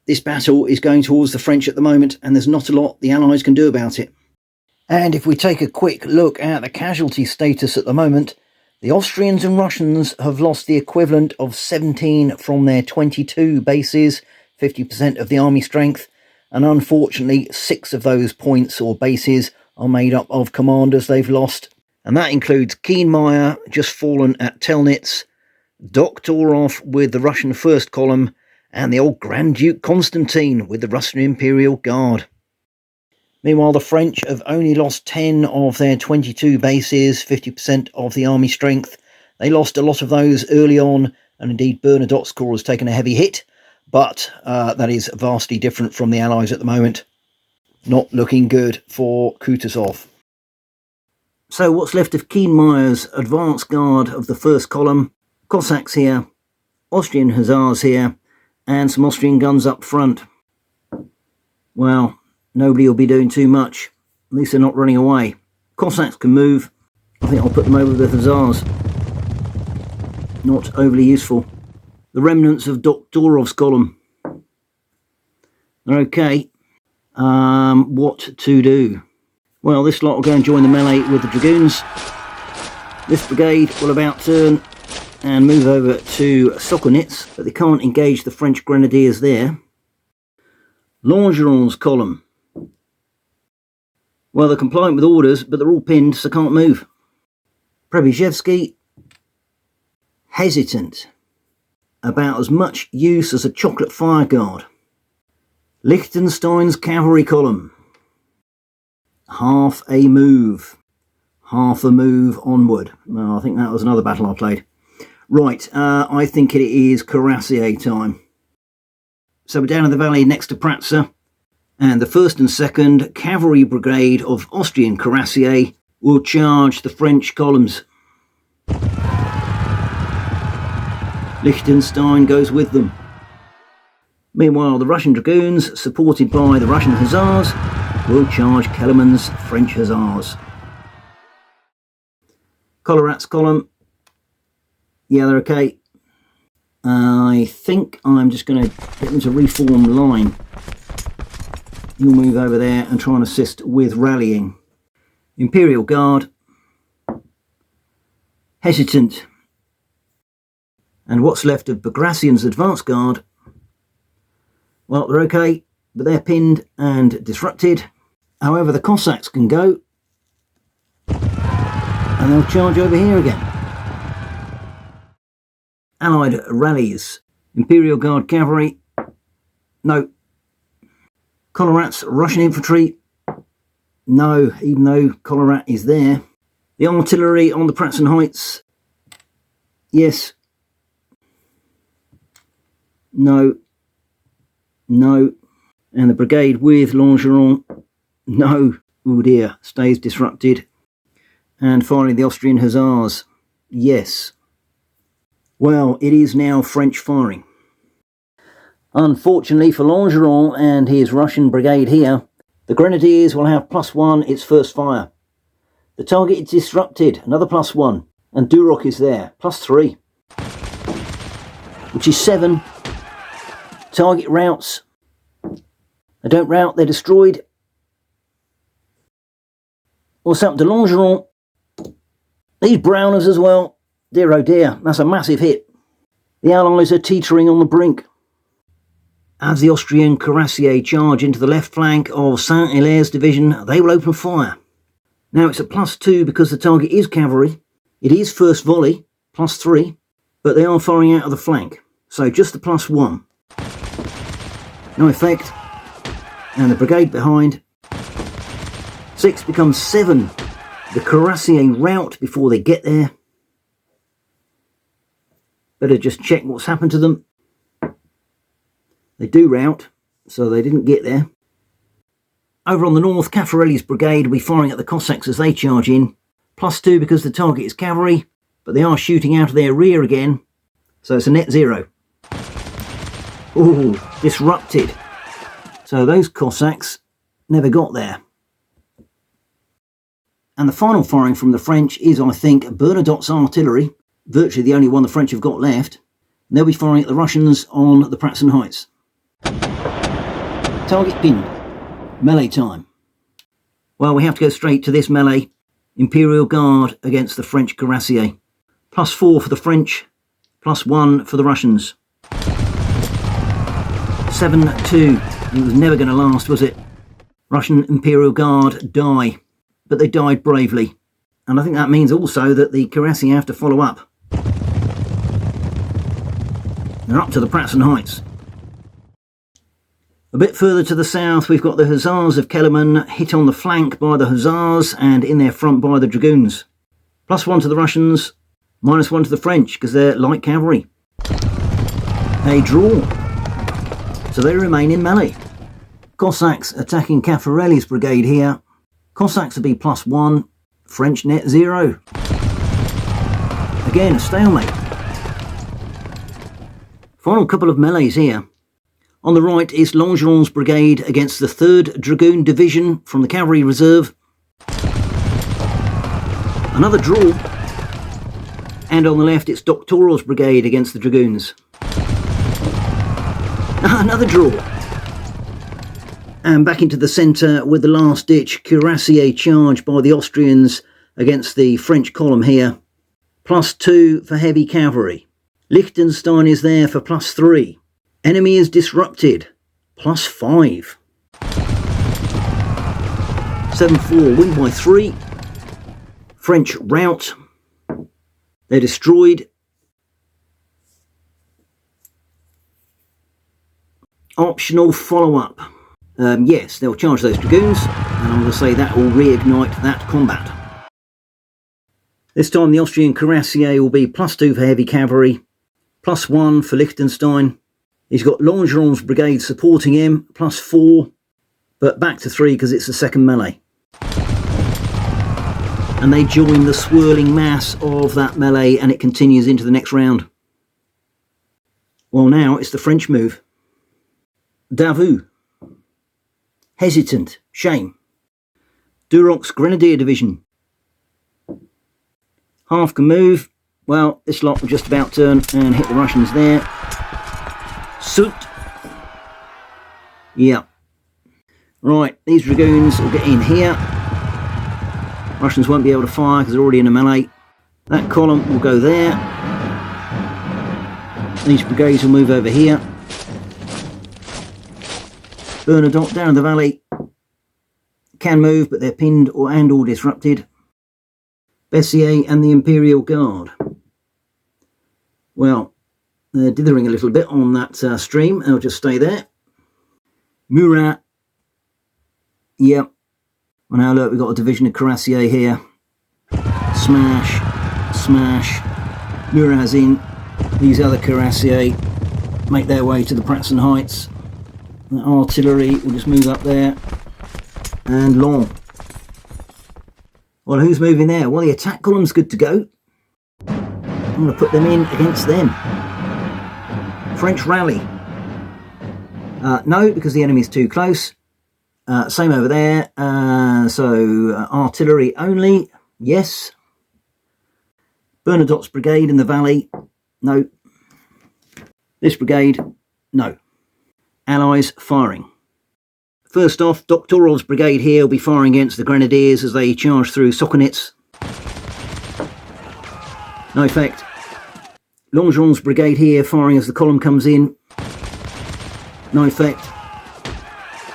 This battle is going towards the French at the moment, and there's not a lot the Allies can do about it. And if we take a quick look at the casualty status at the moment, the Austrians and Russians have lost the equivalent of 17 from their 22 bases, 50% of the army strength, and unfortunately 6 of those points or bases are made up of commanders they've lost. And that includes Kienmeyer, just fallen at Telnitz, Doktorov with the Russian First Column, and the old Grand Duke Constantine with the Russian Imperial Guard. Meanwhile, the French have only lost 10 of their 22 bases, 50% of the army strength. They lost a lot of those early on, and indeed Bernadotte's corps has taken a heavy hit, but that is vastly different from the Allies at the moment. Not looking good for Kutuzov. So what's left of Kienmeyer's advance guard of the First Column? Cossacks here, Austrian Hussars here, and some Austrian guns up front. Well, nobody will be doing too much. At least they're not running away. Cossacks can move. I think I'll put them over the Hussars. Not overly useful. The remnants of Doktorov's column. They're okay. What to do? Well, this lot will go and join the melee with the Dragoons. This brigade will about turn and move over to Sokolnitz, but they can't engage the French Grenadiers there. Longeron's column. Well, they're compliant with orders, but they're all pinned, so can't move. Przebyshev hesitant. About as much use as a chocolate fireguard. Liechtenstein's cavalry column. Half a move onward. Well, I think that was another battle I played. Right, I think it is Cuirassier time. So we're down in the valley next to Pratzen, and the 1st and 2nd Cavalry Brigade of Austrian Cuirassier will charge the French columns. Liechtenstein goes with them. Meanwhile, the Russian Dragoons, supported by the Russian Hussars, will charge Kellerman's French Hussars. Collerat's column. Yeah, they're okay. I think I'm just going to get them to reform line. you'll move over there and try and assist with rallying. Imperial Guard, hesitant. And what's left of Bagration's advance guard, well, they're okay, but they're pinned and disrupted. However, the Cossacks can go, and they'll charge over here again. Allied rallies. Imperial Guard cavalry, no. Colorats Russian infantry, no, even though Colorat is there. The artillery on the Pratzen heights, yes. No. No. And the brigade with Longeron, no. Oh dear, stays disrupted. And finally the Austrian Hussars, yes. Well, it is now French firing. Unfortunately for Longeron and his Russian brigade here, the Grenadiers will have +1 its first fire. The target is disrupted, another +1, and Duroc is there, +3, which is 7. Target routes. They don't rout, they're destroyed. What's happened to Longeron? These Browners as well. Dear oh dear, that's a massive hit. The Allies are teetering on the brink. As the Austrian cuirassiers charge into the left flank of Saint-Hilaire's division, they will open fire. Now it's a +2 because the target is cavalry. It is first volley, +3, but they are firing out of the flank. So just the +1. No effect. And the brigade behind. 6 becomes 7. The cuirassiers rout before they get there. Better just check what's happened to them. They do rout, so they didn't get there. Over on the north, Caffarelli's brigade will be firing at the Cossacks as they charge in. +2 because the target is cavalry, but they are shooting out of their rear again, so it's a net 0. Ooh, disrupted. So those Cossacks never got there. And the final firing from the French is, I think, Bernadotte's artillery, virtually the only one the French have got left. And they'll be firing at the Russians on the Pratzen heights. Target pinned. Melee time. Well, we have to go straight to this melee. Imperial Guard against the French cuirassiers. +4 for the French, +1 for the Russians. 7-2. It was never going to last, was it? Russian Imperial Guard die, but they died bravely. And I think that means also that the cuirassiers have to follow up. They're up to the Pratzen heights. A bit further to the south, we've got the Hussars of Kellerman hit on the flank by the Hussars and in their front by the Dragoons. +1 to the Russians, -1 to the French because they're light cavalry. They draw, so they remain in melee. Cossacks attacking Caffarelli's brigade here. Cossacks will be +1, French net 0. Again, a stalemate. Final couple of melees here. On the right is Longeron's brigade against the 3rd Dragoon Division from the Cavalry Reserve. Another draw. And on the left it's Doctoral's brigade against the Dragoons. Another draw. And back into the centre with the last-ditch cuirassier charge by the Austrians against the French column here. +2 for heavy cavalry. Liechtenstein is there for +3. Enemy is disrupted. +5. 7-4, win by 3. French rout. They're destroyed. Optional follow-up. Yes, they'll charge those Dragoons, and I'm going to say that will reignite that combat. This time the Austrian cuirassier will be +2 for heavy cavalry, +1 for Liechtenstein. He's got Longeron's brigade supporting him, +4, but back to 3 because it's the second melee. And they join the swirling mass of that melee and it continues into the next round. Well, now it's the French move. Davout. Hesitant. Shame. Duroc's Grenadier Division. Half can move. Well, this lot will just about turn and hit the Russians there. Soot. Yeah. Right, these dragoons will get in here. Russians won't be able to fire because they're already in a melee. That column will go there. These brigades will move over here. Bernadotte down in the valley can move, but they're pinned or disrupted. Bessier and the Imperial Guard. Well, they're dithering a little bit on that stream. They'll just stay there. Murat. Yep. Well, now look, we've got a division of Cuirassiers here. Smash. Smash. Murat's in. These other Cuirassiers make their way to the Pratzen Heights. The artillery will just move up there. And long. Well, who's moving there? Well, the attack column's good to go. I'm going to put them in against them. French rally. No, because the enemy's too close. Same over there. So artillery only. Yes. Bernadotte's brigade in the valley. No. This brigade. No. Allies firing. First off, Doktorov's brigade here will be firing against the Grenadiers as they charge through Sokonitz. No effect. Longeron's brigade here firing as the column comes in. No effect.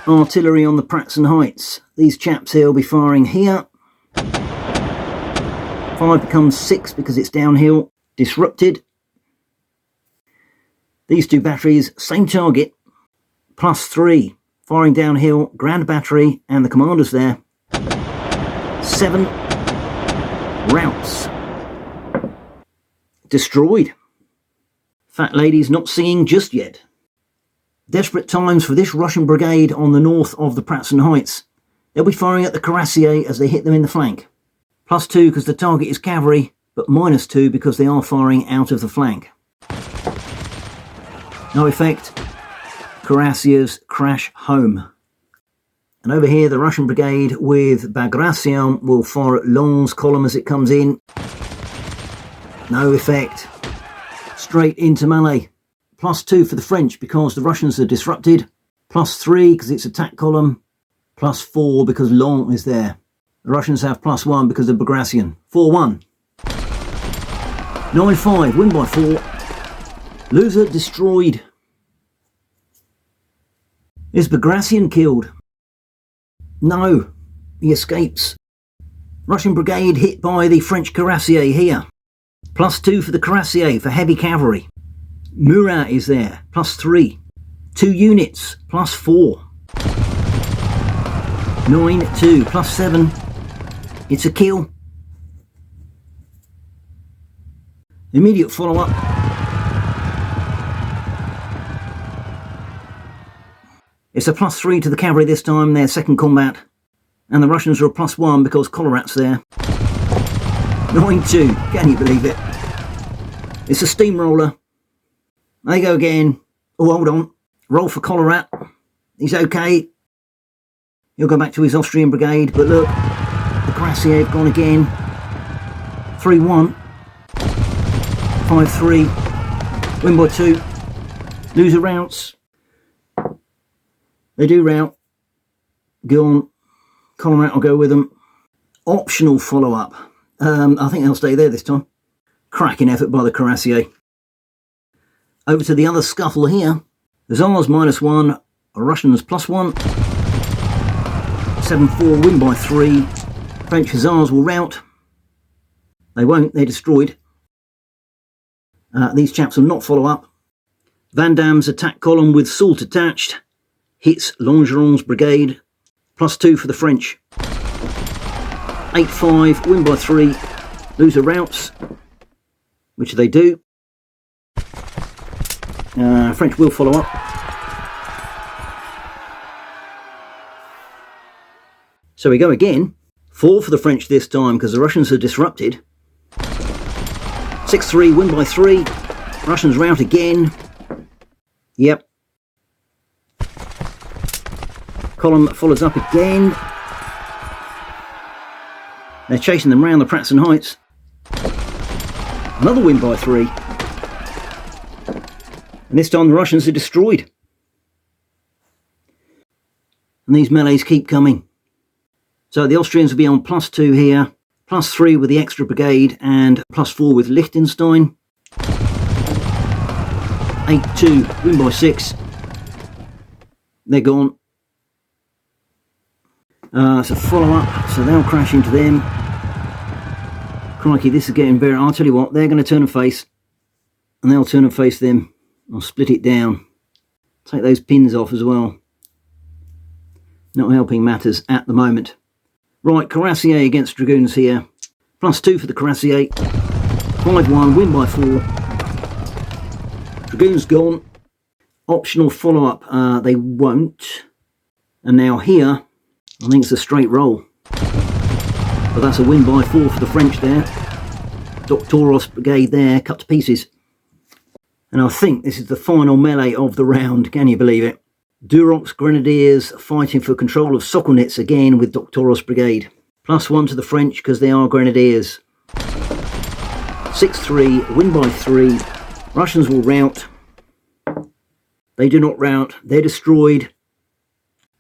Artillery on the Pratzen Heights. These chaps here will be firing here. 5 becomes 6 because it's downhill. Disrupted. These two batteries, same target. +3. Firing downhill, Grand Battery and the commanders there. 7 routes. Destroyed. Fat lady's not singing just yet. Desperate times for this Russian brigade on the north of the Pratzen Heights. They'll be firing at the Cuirassiers as they hit them in the flank. +2 because the target is cavalry, but -2 because they are firing out of the flank. No effect. Cuirassiers crash home. And over here, the Russian brigade with Bagration will fire at Long's column as it comes in. No effect. Straight into melee. +2 for the French because the Russians are disrupted. +3 because it's attack column. +4 because Long is there. The Russians have +1 because of Bagration. 4-1. 9-5. Win by 4. Loser destroyed. Is Bagration killed? No, he escapes. Russian brigade hit by the French Cuirassier here. +2 for the Cuirassier for heavy cavalry. Murat is there, +3. 2 units, +4. 9-2, +7. It's a kill. Immediate follow-up. It's a +3 to the cavalry this time, their second combat. And the Russians are a +1 because Collerat's there. 9-2, can you believe it? It's a steamroller. There you go again. Oh, hold on. Roll for Collerat. He's okay. He'll go back to his Austrian brigade, but look, the Cuirassiers have gone again. 3-1. 5-3. Win by 2. Loser routes. They do rout. Go on. Collerat will go with them. Optional follow-up. I think they'll stay there this time. Cracking effort by the Cuirassier. Over to the other scuffle here. The Tsars -1. Russians +1. 7-4. Win by 3. French Hussars will rout. They won't. They're destroyed. These chaps will not follow up. Vandam's attack column with Soult attached hits Longeron's brigade. +2 for the French. 8-5, win by 3. Loser routes, which they do. French will follow up. So we go again. 4 for the French this time because the Russians are disrupted. 6-3, win by 3. Russians rout again. Yep. Column follows up again. They're chasing them round the Pratzen Heights. Another win by 3. And this time the Russians are destroyed. and these melees keep coming. So the Austrians will be on +2 here, +3 with the extra brigade, and +4 with Liechtenstein. 8-2, win by 6. They're gone. So follow up, so they'll crash into them. Crikey, this is getting very... I'll tell you what, they're going to turn and face, and they'll turn and face them. I'll split it down. Take those pins off as well. Not helping matters at the moment. Right, Cuirassier against Dragoons here. +2 for the Cuirassier. 5-1, win by 4. Dragoons gone. Optional follow-up, they won't. And now here, I think it's a straight roll. But that's a win by 4 for the French there. Doctoros Brigade there, cut to pieces. And I think this is the final melee of the round, can you believe it? Durox Grenadiers fighting for control of Sokolnitz again with Doctoros Brigade. +1 to the French because they are Grenadiers. 6-3, win by 3. Russians will rout. They do not rout, they're destroyed.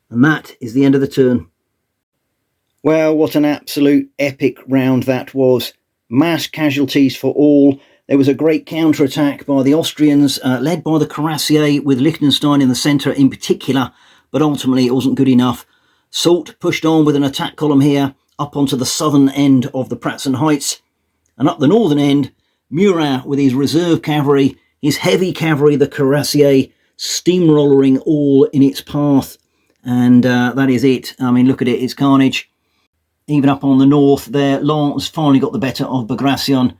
And that is the end of the turn. Well, what an absolute epic round that was. Mass casualties for all. There was a great counterattack by the Austrians, led by the Cuirassier, with Liechtenstein in the centre in particular, but ultimately it wasn't good enough. Soult pushed on with an attack column here, up onto the southern end of the Pratzen Heights, and up the northern end, Murat with his reserve cavalry, his heavy cavalry, the Cuirassier, steamrollering all in its path, and that is it. I mean, look at it, it's carnage. Even up on the north there, Lens finally got the better of Bagration.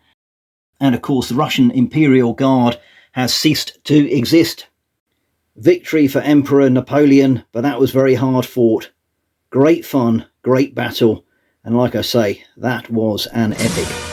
And of course, the Russian Imperial Guard has ceased to exist. Victory for Emperor Napoleon, but that was very hard fought. Great fun, great battle. And like I say, that was an epic.